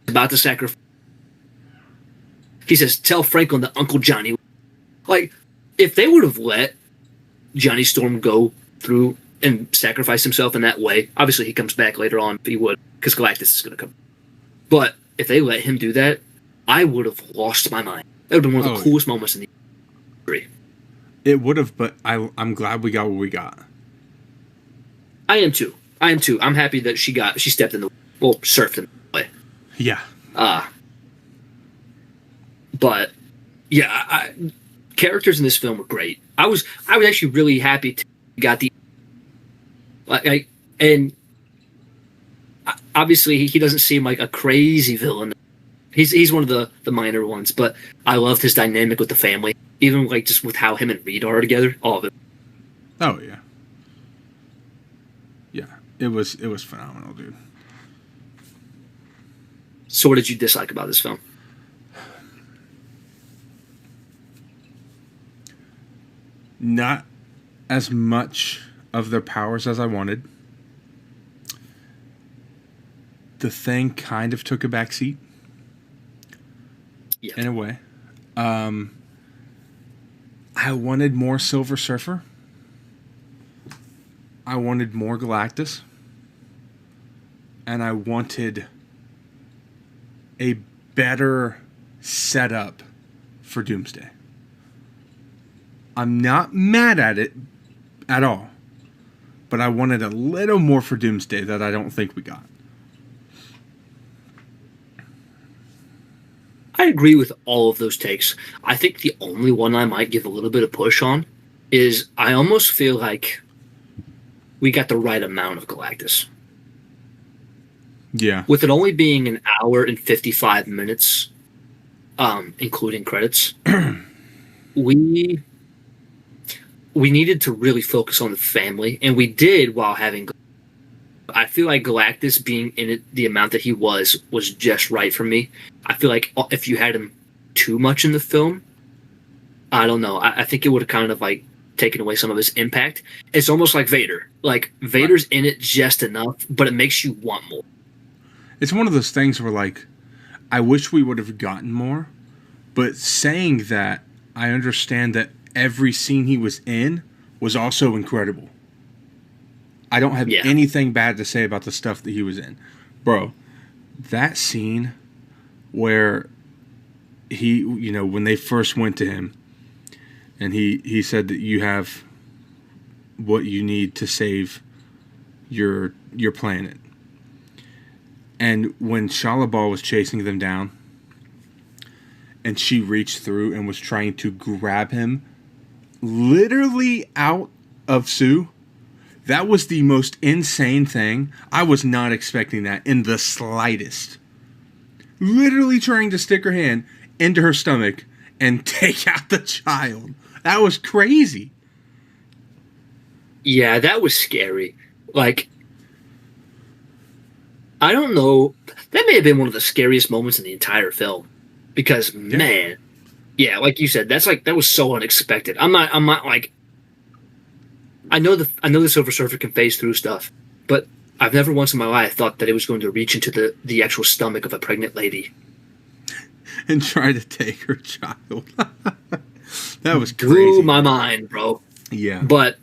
B: about the sacrifice. He says, tell Franklin that Uncle Johnny... Like, if they would have let Johnny Storm go through and sacrifice himself in that way, obviously he comes back later on if he would, because Galactus is going to come. But if they let him do that, I would have lost my mind. That would have been one of the coolest moments in the history.
A: It would have, but I'm glad we got what we got.
B: I am too. I'm happy that she stepped in the... Well, surfed in the way.
A: Yeah.
B: But, yeah, characters in this film were great. I was actually really happy to got the... and obviously he doesn't seem like a crazy villain. He's one of the minor ones, but I loved his dynamic with the family, even like just with how him and Reed are together. All of it.
A: Oh yeah, yeah. It was phenomenal, dude.
B: So, what did you dislike about this film?
A: Not as much of their powers as I wanted. The Thing kind of took a backseat. Yeah. In a way. I wanted more Silver Surfer. I wanted more Galactus. And I wanted a better setup for Doomsday. I'm not mad at it at all. But I wanted a little more for Doomsday that I don't think we got.
B: I agree with all of those takes. I think the only one I might give a little bit of push on is I almost feel like we got the right amount of Galactus.
A: Yeah.
B: With it only being an hour and 55 minutes, including credits, we needed to really focus on the family, and we did while having... I feel like Galactus being in it the amount that he was just right for me. I feel like if you had him too much in the film, I don't know. I think it would have kind of like taken away some of his impact. It's almost like Vader. Like, Vader's in it just enough, but it makes you want more.
A: It's one of those things where, like, I wish we would have gotten more, but saying that, I understand that every scene he was in was also incredible. I don't have anything bad to say about the stuff that he was in. Bro, that scene where he, you know, when they first went to him and he said that you have what you need to save your planet. And when Shalabal was chasing them down and she reached through and was trying to grab him literally out of Sue, that was the most insane thing. I was not expecting that in the slightest. literally trying to stick her hand into her stomach and take out the child. That was crazy.
B: Yeah, that was scary. Like, I don't know. That may have been one of the scariest moments in the entire film. Because, man, yeah, like you said, that was so unexpected. I'm not like, I know the Silver Surfer can phase through stuff, but I've never once in my life thought that it was going to reach into the actual stomach of a pregnant lady
A: and try to take her child. That was crazy.
B: Blew my mind, bro.
A: Yeah.
B: But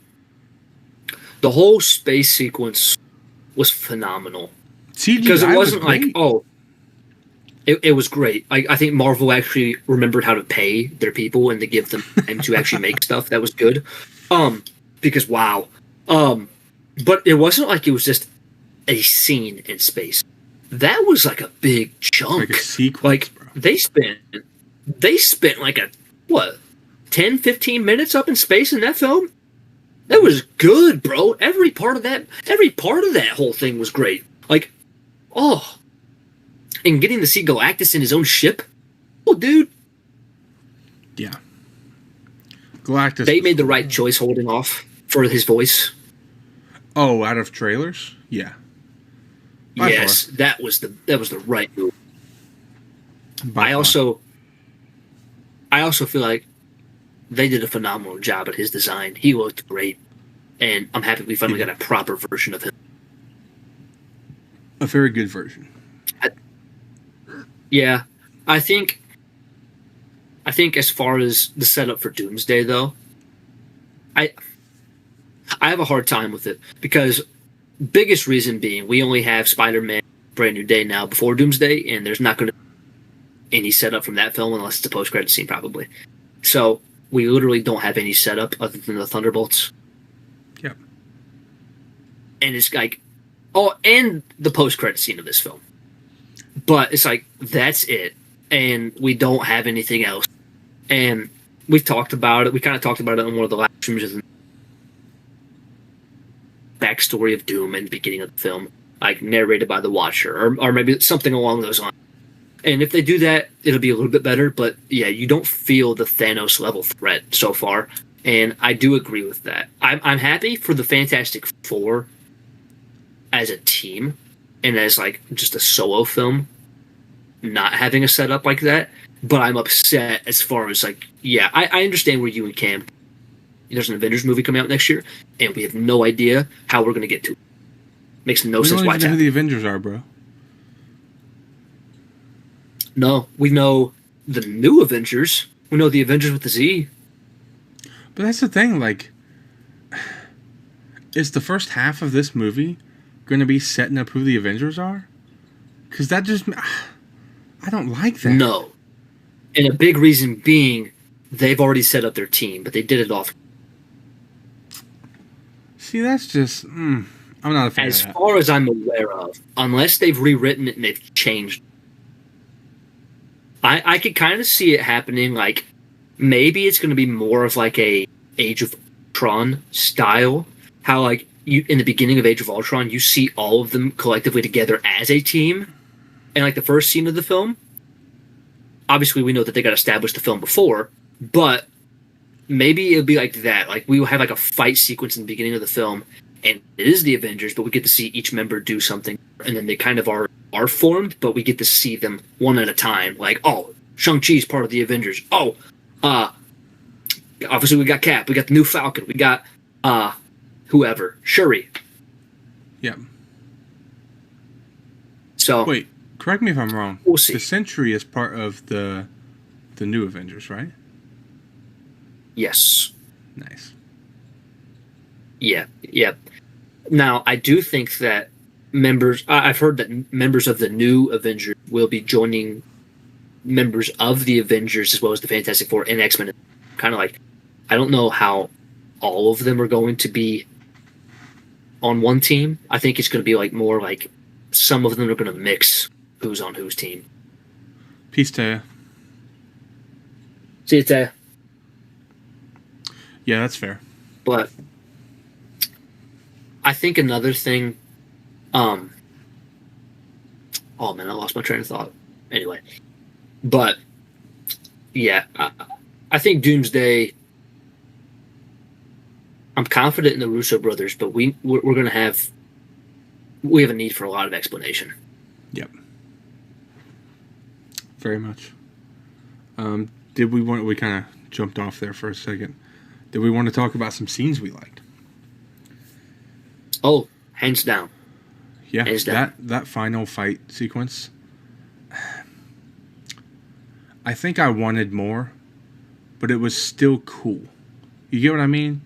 B: the whole space sequence was phenomenal.
A: CGI
B: because it wasn't
A: was
B: like, it was great. I think Marvel actually remembered how to pay their people and to give them time to actually make stuff that was good. Because wow. But it wasn't like it was just a scene in space. That was like a big chunk.
A: Like a sequence,
B: like
A: bro.
B: they spent like 10, 15 minutes up in space in that film? That was good, bro. Every part of that whole thing was great. Like, and getting to see Galactus in his own ship. Oh, dude.
A: Yeah. Galactus.
B: They made the right choice holding off for his voice.
A: Oh, out of trailers? Yeah.
B: Yes, that was the right move. I also feel like they did a phenomenal job at his design. He looked great, and I'm happy we finally got a proper version of him.
A: A very good version.
B: I think as far as the setup for Doomsday, though, I have a hard time with it because biggest reason being we only have Spider-Man Brand New Day now before Doomsday, and there's not going to be any setup from that film unless it's a post-credit scene, probably. So we literally don't have any setup other than the Thunderbolts.
A: Yep.
B: And it's like, and the post-credit scene of this film. But it's like, that's it. And we don't have anything else. And we've talked about it. We kind of talked about it on one of the last streams. Backstory of Doom and the beginning of the film, like narrated by the Watcher, or maybe something along those lines. And if they do that, it'll be a little bit better. But yeah, you don't feel the Thanos level threat so far, and I do agree with that. I'm happy for the Fantastic Four as a team and as like just a solo film, not having a setup like that. But I'm upset as far as like, yeah, I understand where you and Cam. There's an Avengers movie coming out next year, and we have no idea how we're going to get to it. Makes no sense why it's happening. We don't
A: even know who the Avengers are, bro.
B: No, we know the new Avengers. We know the Avengers with the Z.
A: But that's the thing, like, is the first half of this movie going to be setting up who the Avengers are? Because that just, I don't like that.
B: No. And a big reason being, they've already set up their team, but they did it off.
A: See, that's just, I'm not a fan of that.
B: As far as I'm aware of, unless they've rewritten it and they've changed, I could kind of see it happening, like, maybe it's going to be more of like a Age of Ultron style, how like, you in the beginning of Age of Ultron, you see all of them collectively together as a team, and like the first scene of the film, obviously we know that they got established the film before, but maybe it'll be like that. Like we will have like a fight sequence in the beginning of the film, and it is the Avengers, but we get to see each member do something, and then they kind of are formed, but we get to see them one at a time. Like, oh, Shang-Chi's part of the Avengers. Oh, obviously we got Cap, we got the new Falcon, we got whoever, Shuri.
A: Yeah.
B: So
A: wait, correct me if I'm wrong.
B: We'll see.
A: The Sentry is part of the new Avengers, right?
B: Yes.
A: Nice.
B: Yeah. Now, I do think that I've heard that members of the new Avengers will be joining members of the Avengers as well as the Fantastic Four and X-Men. Kind of like, I don't know how all of them are going to be on one team. I think it's going to be like more like some of them are going to mix who's on whose team.
A: Peace to you.
B: See you there.
A: Yeah, that's fair.
B: But I think another thing, oh man, I lost my train of thought. Anyway, but yeah, I think Doomsday. I'm confident in the Russo brothers, but we're going to have a need for a lot of explanation.
A: Yep. Very much. Did we want? We kind of jumped off there for a second. Did we want to talk about some scenes we liked?
B: Oh, hands down.
A: Yeah, hands down. That final fight sequence. I think I wanted more, but it was still cool. You get what I mean?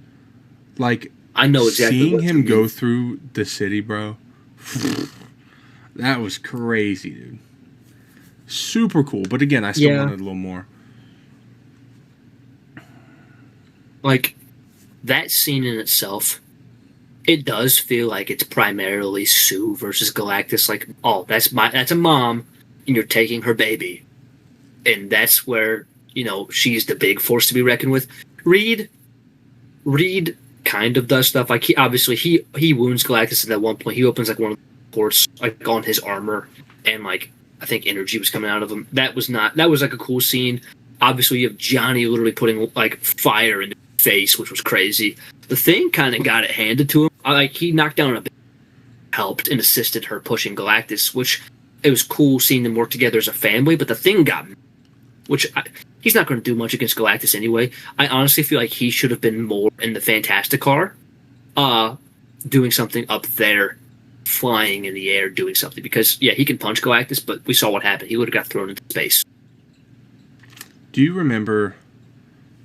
A: Like,
B: I know exactly
A: seeing him go through the city, bro. That was crazy, dude. Super cool, but again, I still wanted a little more.
B: Like, that scene in itself, it does feel like it's primarily Sue versus Galactus. Like, oh, that's a mom, and you're taking her baby, and that's where she's the big force to be reckoned with. Reed kind of does stuff like he wounds Galactus at that one point. He opens like one of the ports like on his armor, and like I think energy was coming out of him. That was like a cool scene. Obviously, you have Johnny literally putting like fire in his face, which was crazy. The Thing kind of got it handed to him. Like he knocked down a bit, helped and assisted her pushing Galactus, which it was cool seeing them work together as a family. But the Thing got, he's not going to do much against Galactus anyway. I honestly feel like he should have been more in the Fantastic Car, doing something up there, flying in the air, doing something. Because, yeah, he can punch Galactus, but we saw what happened. He would have got thrown into space.
A: Do you remember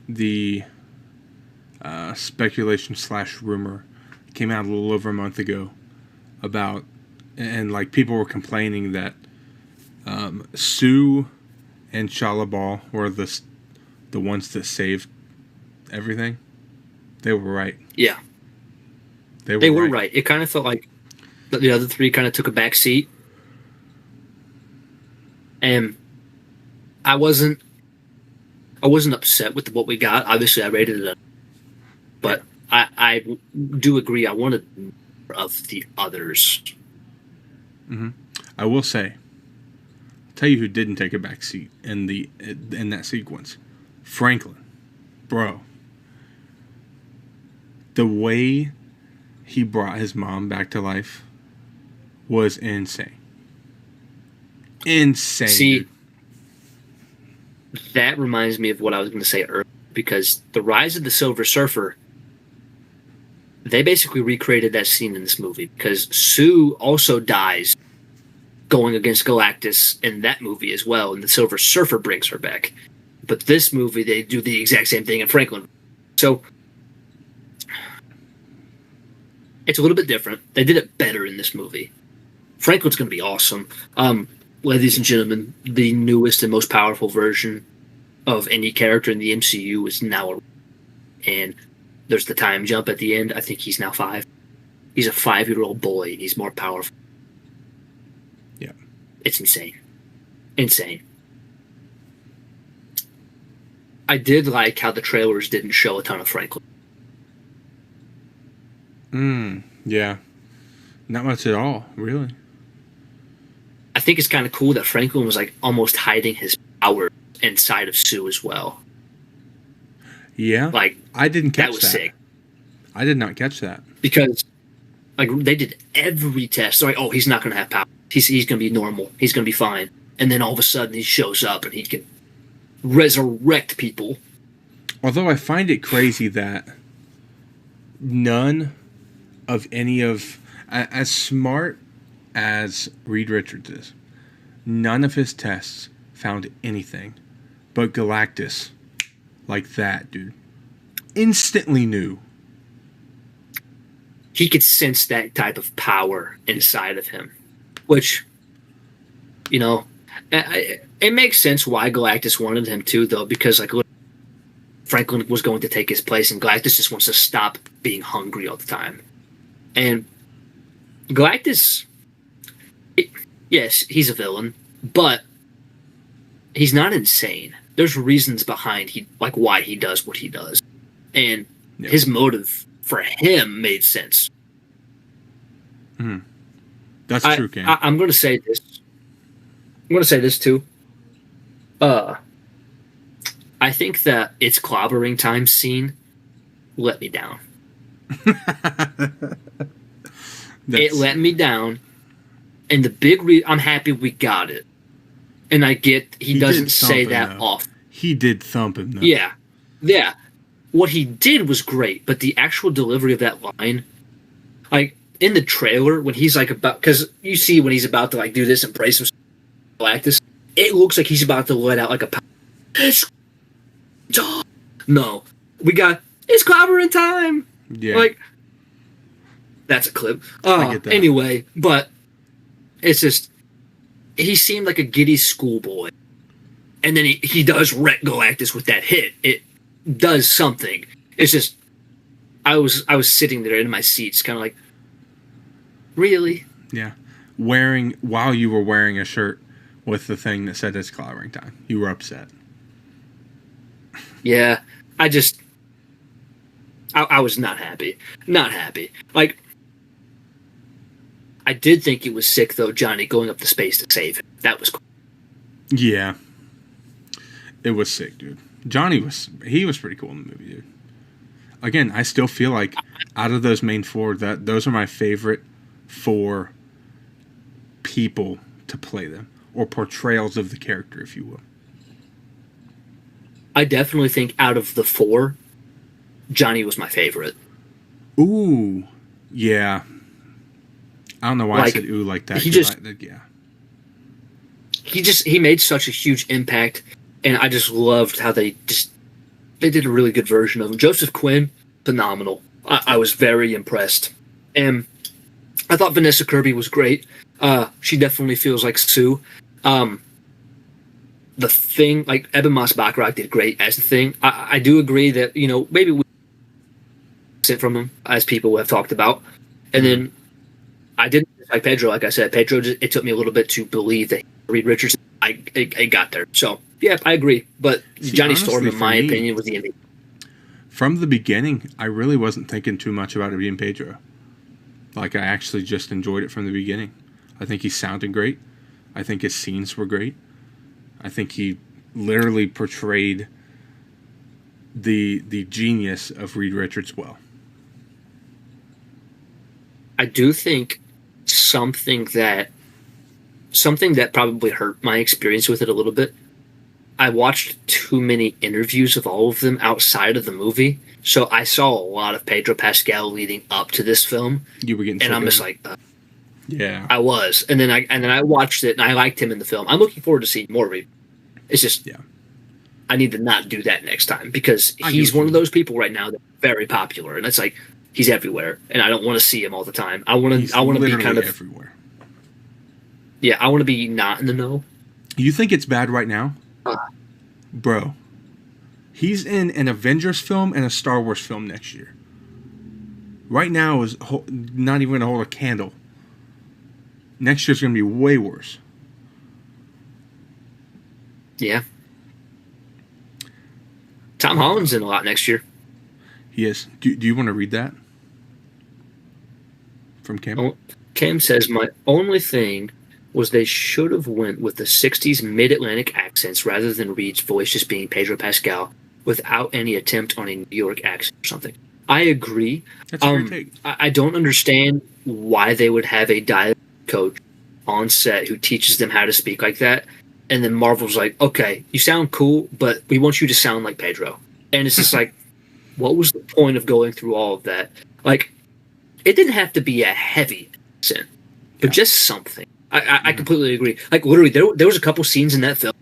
A: the speculation / rumor came out a little over a month ago about, and like people were complaining that Sue and Shalabal were the ones that saved everything? They were right.
B: Yeah. They were right. It kind of felt like the other three kind of took a back seat. And I wasn't upset with what we got. Obviously, I rated it, but I do agree. I wanted more of the others.
A: Mm-hmm. I will say, tell you who didn't take a back seat in that sequence. Franklin. Bro. The way he brought his mom back to life was insane. Insane.
B: See, that reminds me of what I was going to say earlier, because the Rise of the Silver Surfer, they basically recreated that scene in this movie, because Sue also dies going against Galactus in that movie as well, and the Silver Surfer brings her back. But this movie, they do the exact same thing in Franklin. So, it's a little bit different. They did it better in this movie. Franklin's going to be awesome. Ladies and gentlemen, the newest and most powerful version of any character in the MCU is now, and there's the time jump at the end. I think he's now 5. He's a 5-year-old boy, and he's more powerful.
A: Yeah.
B: It's insane. Insane. I did like how the trailers didn't show a ton of Franklin.
A: Yeah. Not much at all, really.
B: I think it's kind of cool that Franklin was like almost hiding his power inside of Sue as well.
A: Yeah.
B: Like,
A: I didn't catch that.
B: That was sick.
A: I did not catch that.
B: Because like they did every test. They're like, oh, he's not going to have power. He's going to be normal. He's going to be fine. And then all of a sudden he shows up and he can resurrect people.
A: Although I find it crazy that none of any of, as smart as Reed Richards is, none of his tests found anything, but Galactus, like that, dude, instantly knew.
B: He could sense that type of power inside of him, which, it makes sense why Galactus wanted him too, though, because like Franklin was going to take his place, and Galactus just wants to stop being hungry all the time. And Galactus, yes, he's a villain, but he's not insane. There's reasons behind why he does what he does, and his motive for him made sense.
A: That's true, Ken.
B: I'm going to say this. I'm going to say this too. Uh, I think that its clobbering time scene let me down. It let me down, and the big I'm happy we got it. And I get he doesn't say that often.
A: He did thump him, though.
B: Yeah. Yeah. What he did was great, but the actual delivery of that line, like, in the trailer, when he's, like, about... Because you see when he's about to, like, do this and brace himself like this, it looks like he's about to let out, like, a... No. We got... It's clobbering time!
A: Yeah.
B: Like... That's a clip.
A: I get that.
B: Anyway, but... It's just... He seemed like a giddy schoolboy. And then he does wreck Galactus with that hit. It does something. It's just... I was sitting there in my seats, kind of like... Really?
A: Yeah. While you were wearing a shirt with the thing that said it's clobbering time. You were upset.
B: Yeah. I was not happy. Not happy. Like... I did think it was sick, though, Johnny going up to space to save him. That was cool.
A: Yeah. It was sick, dude. Johnny was pretty cool in the movie, dude. Again, I still feel like out of those main four, those are my favorite 4 people to play them. Or portrayals of the character, if you will.
B: I definitely think out of the 4, Johnny was my favorite.
A: Ooh. Yeah. I don't know why I said ooh like that.
B: Yeah. He made such a huge impact, and I just loved how they did a really good version of him. Joseph Quinn, phenomenal. I was very impressed. And I thought Vanessa Kirby was great. She definitely feels like Sue. The Thing, like, Eben Moss-Bachrach did great as the Thing. I do agree that, maybe we sit from him, as people have talked about. And then I didn't like Pedro, like I said. Pedro, it took me a little bit to believe that Reed Richards, it got there. So, yeah, I agree. But Johnny Storm, in my opinion, was the MVP.
A: From the beginning, I really wasn't thinking too much about it being Pedro. Like, I actually just enjoyed it from the beginning. I think he sounded great. I think his scenes were great. I think he literally portrayed the genius of Reed Richards well.
B: I do think something that probably hurt my experience with it a little bit. I watched too many interviews of all of them outside of the movie, so I saw a lot of Pedro Pascal leading up to this film.
A: You were getting,
B: and I'm just like,
A: yeah,
B: I was, and then I watched it, and I liked him in the film. I'm looking forward to seeing more of him. It's just,
A: yeah,
B: I need to not do that next time because he's one of those people right now that's very popular, and it's like. He's everywhere, and I don't want to see him all the time. I want to be kind of
A: everywhere.
B: Yeah, I want to be not in the know.
A: You think it's bad right now, bro? He's in an Avengers film and a Star Wars film next year. Right now is not even going to hold a candle. Next year's going to be way worse.
B: Yeah. Tom Holland's in a lot next year.
A: He is. Do you want to read that? From Cam?
B: Cam says, my only thing was they should have went with the 60s mid-Atlantic accents rather than Reed's voice just being Pedro Pascal without any attempt on a New York accent or something. I agree.
A: That's a great take.
B: I don't understand why they would have a dialect coach on set who teaches them how to speak like that, and then Marvel's like, okay, you sound cool, but we want you to sound like Pedro. And it's just like, what was the point of going through all of that? Like, it didn't have to be a heavy accent, but just something. I completely agree. Like, literally, there was a couple scenes in that film,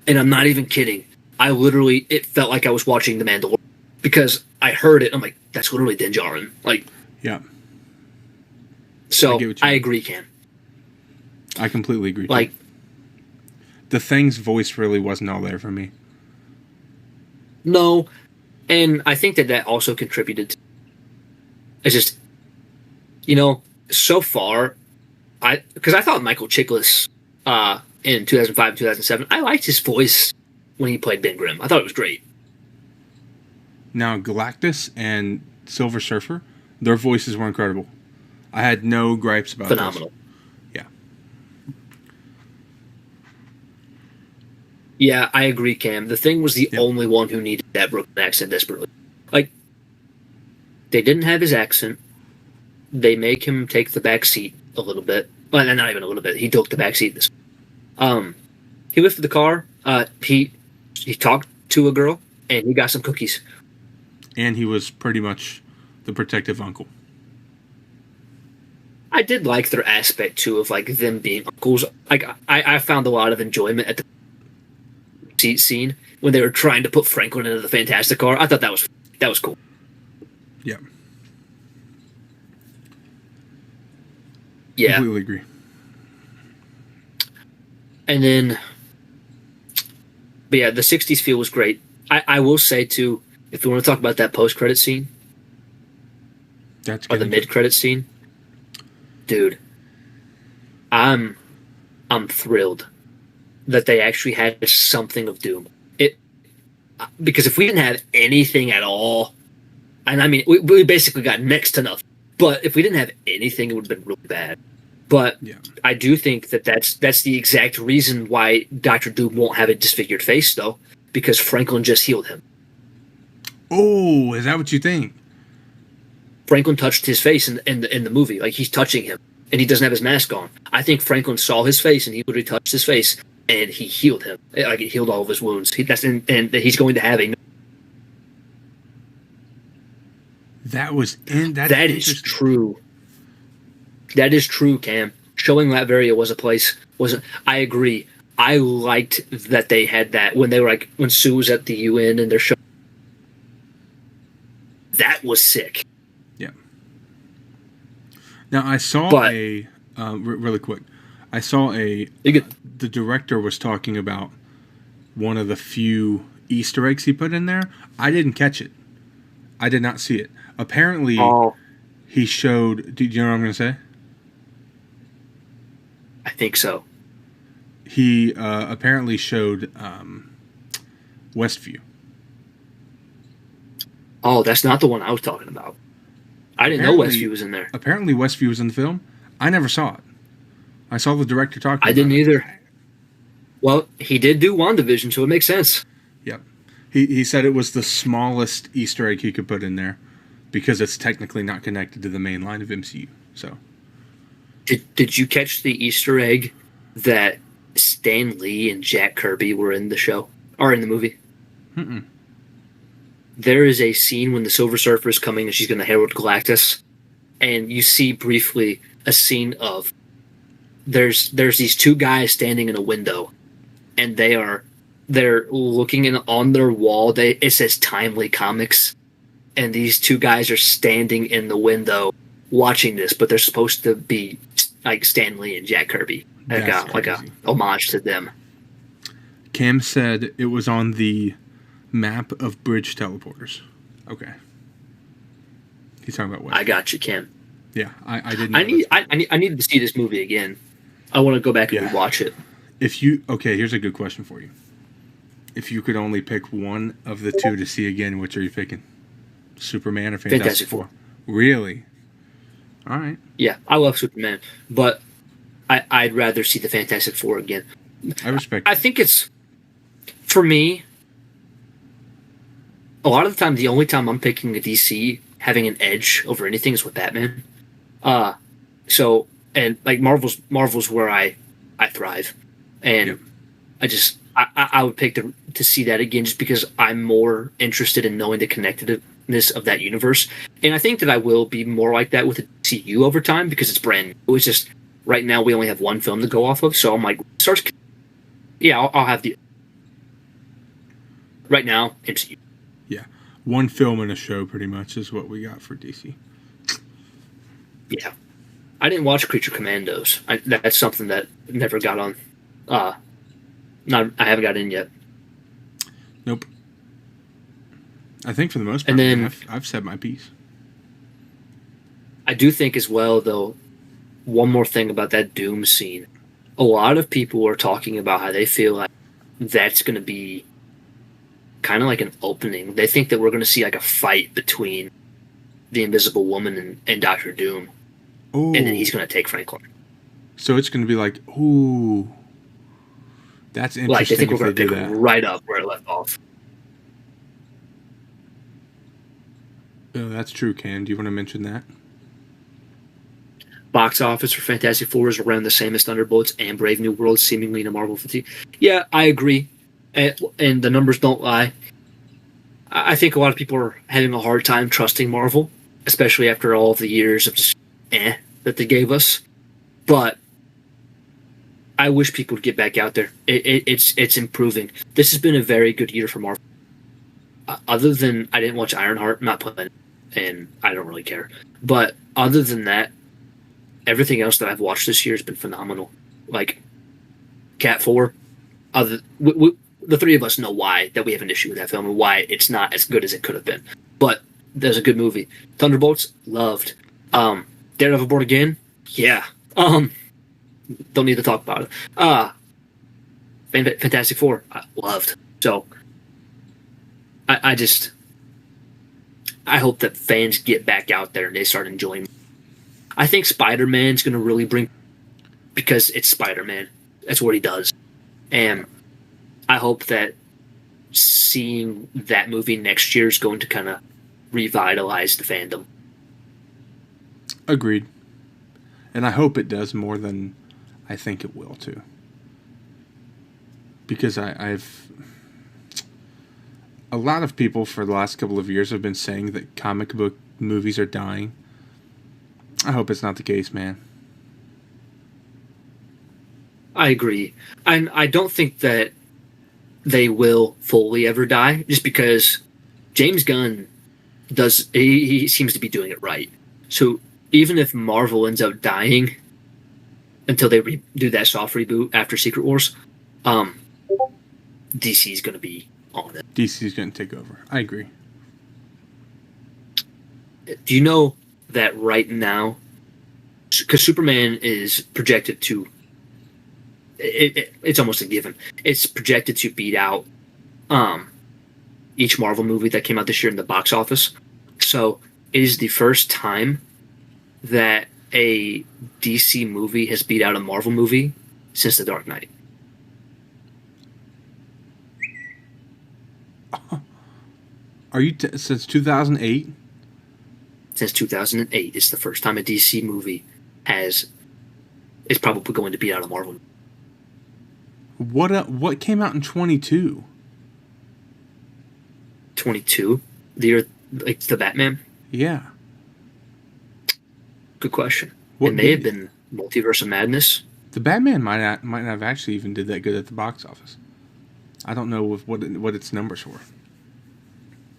B: and I'm not even kidding. It felt like I was watching The Mandalorian because I heard it. I'm like, that's literally Din Djarin. Like,
A: yeah.
B: So I agree, Cam.
A: I completely agree.
B: Like,
A: the Thing's voice really wasn't all there for me.
B: No. And I think that also contributed to... It's just, so far, because I thought Michael Chiklis in 2005 and 2007, I liked his voice when he played Ben Grimm. I thought it was great.
A: Now, Galactus and Silver Surfer, their voices were incredible. I had no gripes about
B: Phenomenal.
A: This. Yeah.
B: Yeah, I agree, Cam. The Thing was the
A: Yep.
B: only one who needed that Brooklyn accent desperately. Like, they didn't have his accent. They make him take the back seat a little bit. Well, not even a little bit. He took the back seat. He lifted the car. He talked to a girl, and he got some cookies.
A: And he was pretty much the protective uncle.
B: I did like their aspect too of like them being uncles. Like I found a lot of enjoyment at the seat scene when they were trying to put Franklin into the Fantastic Car. I thought that was cool.
A: Yeah.
B: Yeah.
A: Completely agree.
B: And then, but yeah, the '60s feel was great. I will say too, if you want to talk about that post-credit scene
A: That's
B: or the mid-credit scene, dude, I'm thrilled that they actually had something of Doom. Because if we didn't have anything at all, and I mean we basically got next to nothing, but if we didn't have anything, it would have been really bad. But
A: Yeah.
B: I do think that's the exact reason why Dr. Doom won't have a disfigured face, though, because Franklin just healed him.
A: Oh, is that what you think?
B: Franklin touched his face in the movie, like he's touching him, and he doesn't have his mask on. I think Franklin saw his face, and he literally touched his face, and he healed him. Like it healed all of his wounds. And he's going to have a.
A: That is
B: is true. That is true, Cam. Showing Latveria was a place. Wasn't. I agree. I liked that they had that when they were like when Sue was at the UN and they're showing. That was sick.
A: Yeah. Now I saw really quick. I saw the director was talking about one of the few Easter eggs he put in there. I didn't catch it. I did not see it. Apparently, he showed. Do you know what I'm going to say?
B: I think so.
A: He apparently showed Westview.
B: Oh, that's not the one I was talking about. I didn't know Westview was in there.
A: Apparently, Westview was in the film. I never saw it. I saw the director talking about it.
B: I didn't either. Well, he did do WandaVision, so it makes sense.
A: Yep. He said it was the smallest Easter egg he could put in there because it's technically not connected to the main line of MCU. So,
B: Did you catch the Easter egg that Stan Lee and Jack Kirby were in the show or in the movie?
A: Mm-mm.
B: There is a scene when the Silver Surfer is coming and she's going to herald Galactus, and you see briefly a scene of there's these two guys standing in a window, and they're looking in on their wall. It says Timely Comics, and these two guys are standing in the window watching this, but they're supposed to be like Stan Lee and Jack Kirby, like a homage to them.
A: Cam said it was on the map of bridge teleporters. Okay. He's talking about what?
B: I got you, Cam.
A: Yeah, I didn't.
B: I needed to see this movie again. I want to go back and rewatch it.
A: Here's a good question for you. If you could only pick one of the two to see again, which are you picking? Superman or Fantastic Four? Really? All right.
B: Yeah, I love Superman, but I'd rather see the Fantastic Four again.
A: I respect.
B: I think it's, for me, a lot of the time, the only time I'm picking a DC having an edge over anything is with Batman. And like Marvel's where I thrive, and I would pick to see that again just because I'm more interested in knowing the connectedness of that universe, and I think that I will be more like that with the DCU over time because it's brand new. It's just right now we only have one film to go off of, so I'm like, I'll have the right now MCU.
A: Yeah, one film and a show pretty much is what we got for DC.
B: Yeah. I didn't watch Creature Commandos. That's something that never got on. I haven't got in yet.
A: Nope. I think for the most part,
B: and then,
A: I've said my piece.
B: I do think as well, though, one more thing about that Doom scene. A lot of people are talking about how they feel like that's going to be kind of like an opening. They think that we're going to see like a fight between the Invisible Woman and Doctor Doom.
A: Ooh.
B: And then he's going to take Franklin.
A: So it's going to be like, ooh. That's
B: Like, they
A: interesting
B: think we're
A: if
B: going
A: they
B: to
A: do
B: pick
A: that.
B: right up where it left off.
A: That's true, Ken. Do you want to mention that?
B: Box office for Fantastic Four is around the same as Thunderbolts and Brave New World, seemingly in a Marvel 50. Yeah, I agree. And the numbers don't lie. I think a lot of people are having a hard time trusting Marvel, especially after all of the years of just that they gave us. But I wish people would get back out there. It's improving. This has been a very good year for Marvel. Other than I didn't watch Ironheart, I'm not playing, and I don't really care. But other than that, everything else that I've watched this year has been phenomenal. Like Cat 4. The three of us know why that we have an issue with that film and why it's not as good as it could have been. But there's a good movie. Thunderbolts, loved. Daredevil Born Again, yeah. Don't need to talk about it. Fantastic Four, I loved. So I hope that fans get back out there and they start enjoying. I think Spider-Man's going to really bring, because it's Spider-Man. That's what he does. And I hope that seeing that movie next year is going to kind of revitalize the fandom.
A: Agreed. And I hope it does more than I think it will, too. Because I've... A lot of people for the last couple of years have been saying that comic book movies are dying. I hope it's not the case, man.
B: I agree. I don't think that they will fully ever die, just because James Gunn he seems to be doing it right. So even if Marvel ends up dying until they do that soft reboot after Secret Wars, DC is going to be on it.
A: DC is going to take over. I agree.
B: Do you know that right now, because Superman is projected to, it's almost a given. It's projected to beat out each Marvel movie that came out this year in the box office. So it is the first time that a DC movie has beat out a Marvel movie since The Dark Knight.
A: Are you since 2008?
B: Since 2008, it's the first time a DC movie is probably going to beat out a Marvel movie.
A: What came out in 22?
B: 22? The year, like the Batman?
A: Yeah.
B: Good question. It may have been Multiverse of Madness.
A: The Batman might not have actually even did that good at the box office. I don't know what its numbers were.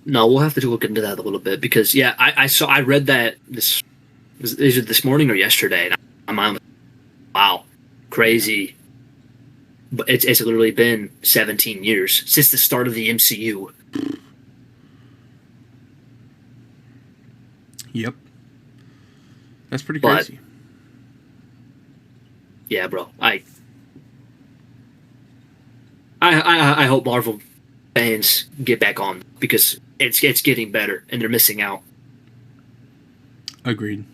B: No, we'll have to look into that a little bit, because I read that this morning or yesterday, and I'm wow, crazy. But it's literally been 17 years since the start of the MCU.
A: Yep. That's pretty crazy.
B: Yeah, bro. I hope Marvel fans get back on, because it's getting better and they're missing out.
A: Agreed.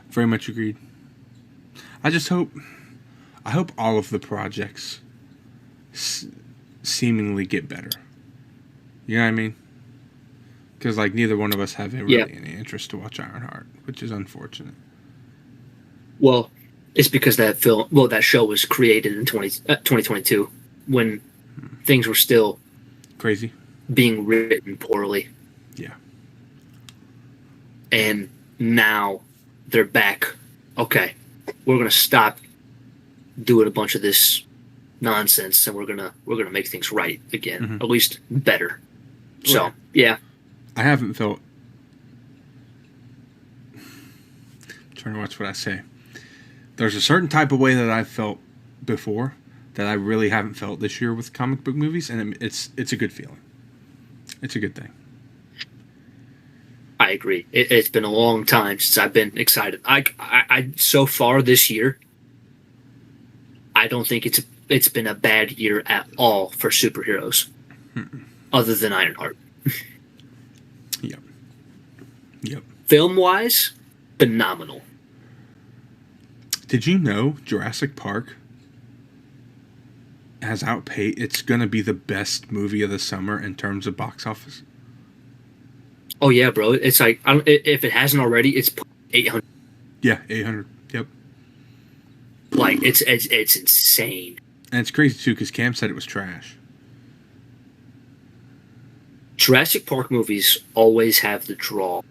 A: Very much agreed. I hope all of the projects seemingly get better. You know what I mean? Because neither one of us have really any interest to watch Ironheart, which is unfortunate.
B: Well, it's because that show was created in 2022 when things were still
A: crazy,
B: being written poorly.
A: Yeah.
B: And now they're back. Okay, we're gonna stop doing a bunch of this nonsense, and we're gonna make things right again, at least better. So yeah.
A: I haven't felt. I'm trying to watch what I say. There's a certain type of way that I've felt before that I really haven't felt this year with comic book movies, and it's a good feeling. It's a good thing.
B: I agree. It's been a long time since I've been excited. I so far this year, I don't think it's been a bad year at all for superheroes, other than Ironheart.
A: Yep.
B: Film-wise, phenomenal.
A: Did you know Jurassic Park has outpaced. It's going to be the best movie of the summer in terms of box office.
B: Oh yeah, bro. It's like if it hasn't already, it's 800.
A: Yeah, 800. Yep.
B: Like it's insane.
A: And it's crazy too because Cam said it was trash.
B: Jurassic Park movies always have the draw.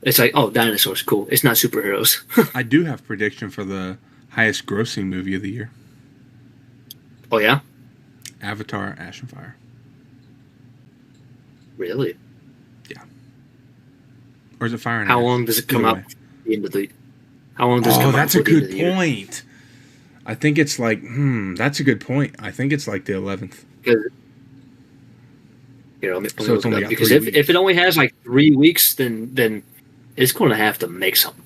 B: It's like, oh, dinosaurs, cool. It's not superheroes.
A: I do have prediction for the highest grossing movie of the year.
B: Oh yeah?
A: Avatar: Ash and Fire.
B: Really?
A: Yeah. Or is it Fire and
B: How
A: Ash?
B: long does it come
A: Either
B: out?
A: way.
B: The end of the. How long does it come out?
A: That's a
B: before the end
A: good
B: of the year?
A: point. I think it's like, that's a good point. I think it's like the 11th.
B: Because, let me
A: So it's only got
B: because
A: 3
B: if it only has like 3 weeks, then it's going to have to make something.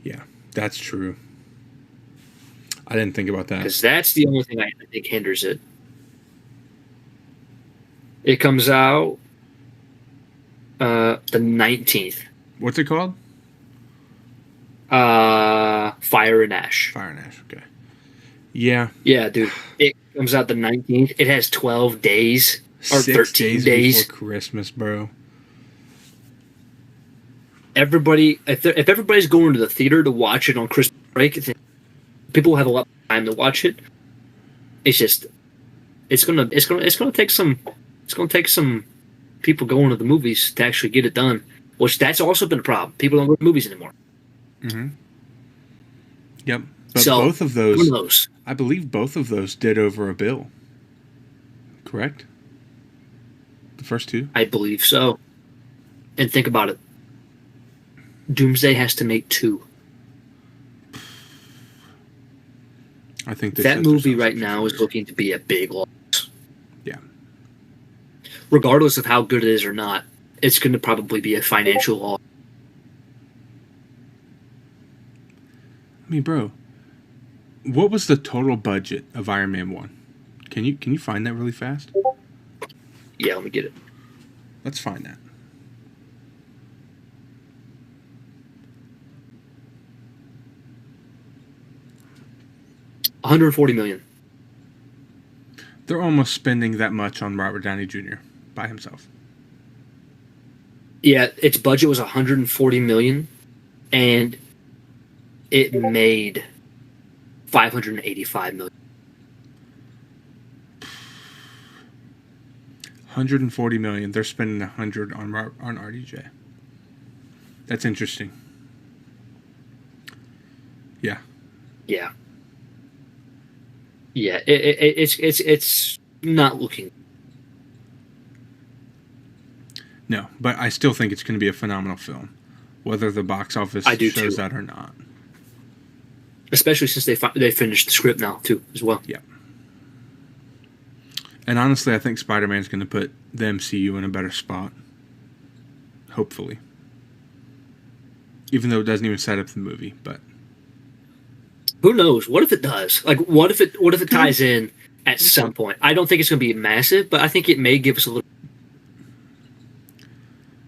A: Yeah, that's true. I didn't think about that.
B: Because that's the only thing I think hinders it. It comes out the 19th.
A: What's it called?
B: Fire and Ash.
A: Fire and Ash. Okay. Yeah.
B: Yeah, dude. It comes out the 19th. It has 12 days or
A: 6
B: 13 days.
A: before Christmas, bro.
B: Everybody, if everybody's going to the theater to watch it on Christmas break, then people will have a lot of time to watch it. It's just, it's gonna take some people going to the movies to actually get it done. Which that's also been a problem. People don't go to movies anymore.
A: Mm-hmm. Yep. But
B: So,
A: both of
B: One of
A: those,
B: those.
A: I believe both of those did over $1 billion. Correct? The first two?
B: I believe so. And think about it. Doomsday has to make 2.
A: I think
B: That movie right now is looking to be a big loss.
A: Yeah.
B: Regardless of how good it is or not, it's going to probably be a financial loss.
A: I mean, bro, what was the total budget of Iron Man 1? Can you find that really fast?
B: Yeah, let me get it.
A: Let's find that.
B: $140 million.
A: They're almost spending that much on Robert Downey Jr. by himself.
B: Yeah, its budget was $140 million, and it made $585 million.
A: $140 million. They're spending $100 on RDJ. That's interesting. Yeah.
B: Yeah. Yeah, it's not looking.
A: No, but I still think it's going to be a phenomenal film, whether the box office
B: I do
A: shows
B: too.
A: that or not.
B: Especially since they finished the script now too as well.
A: Yeah. And honestly, I think Spider-Man's going to put the MCU in a better spot. Hopefully. Even though it doesn't even set up the movie, but
B: Who knows? What if it does? Like, what if it ties in at some point? I don't think it's going to be massive, but I think it may give us a little.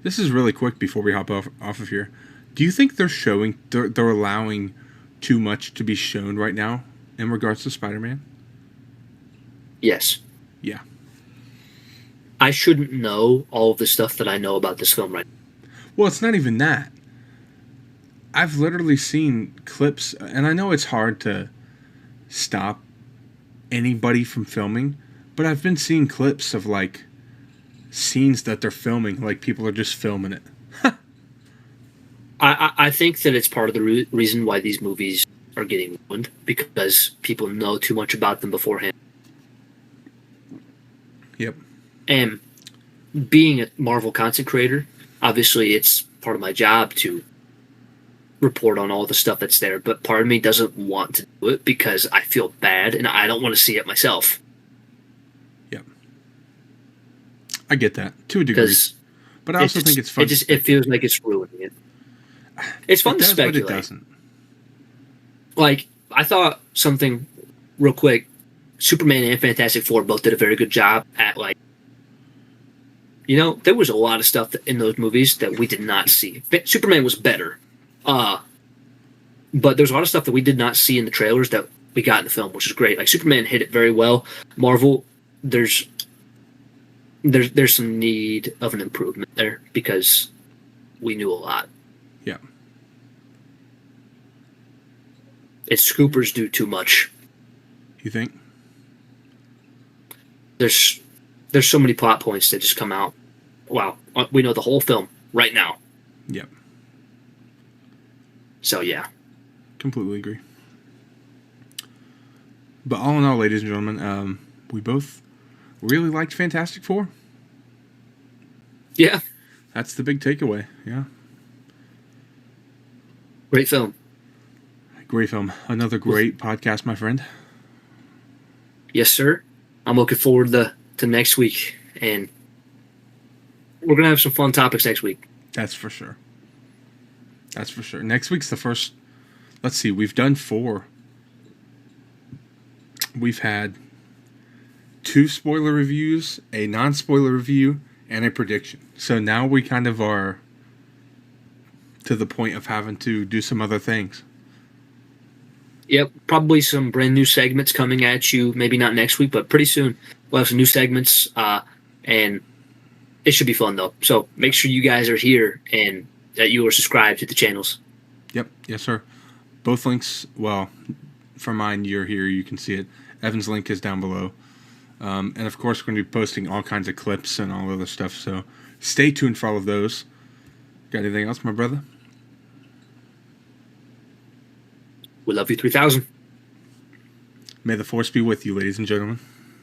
A: this is really quick before we hop off of here. Do you think they're allowing too much to be shown right now in regards to Spider-Man?
B: Yes.
A: Yeah.
B: I shouldn't know all of the stuff that I know about this film right now.
A: Well, it's not even that. I've literally seen clips, and I know it's hard to stop anybody from filming, but I've been seeing clips of, like, scenes that they're filming, like people are just filming it.
B: I think that it's part of the reason why these movies are getting ruined, because people know too much about them beforehand.
A: Yep.
B: And being a Marvel content creator, obviously it's part of my job to report on all the stuff that's there, but part of me doesn't want to do it because I feel bad and I don't want to see it myself.
A: Yep. I get that to a degree, but I also think it's fun.
B: It feels like it's ruining it. It's fun to speculate.
A: But it doesn't.
B: Like, I thought something real quick. Superman and Fantastic Four both did a very good job at, like, there was a lot of stuff in those movies that we did not see. Superman was better. But there's a lot of stuff that we did not see in the trailers that we got in the film, which is great. Like Superman hit it very well. Marvel, there's some need of an improvement there because we knew a lot.
A: Yeah.
B: It's scoopers do too much.
A: You think?
B: There's so many plot points that just come out. Wow, we know the whole film right now.
A: Yep.
B: So yeah.
A: Completely agree. But all in all, ladies and gentlemen, we both really liked Fantastic Four.
B: Yeah.
A: That's the big takeaway. Yeah.
B: Great film.
A: Great film. Another great podcast, my friend.
B: Yes, sir. I'm looking forward to next week, and we're going to have some fun topics next week.
A: That's for sure. That's for sure. Next week's the first. Let's see. We've done 4. We've had 2 spoiler reviews, a non-spoiler review, and a prediction. So now we kind of are to the point of having to do some other things.
B: Yep, probably some brand new segments coming at you. Maybe not next week, but pretty soon we'll have some new segments, and it should be fun though. So make sure you guys are here and that you are subscribed to the channels.
A: Yep, yes sir. Both links. Well, for mine, you're here. You can see it. Evan's link is down below, and of course we're going to be posting all kinds of clips and all other stuff. So stay tuned for all of those. Got anything else, my brother?
B: We love you 3000.
A: May the force be with you, ladies and gentlemen.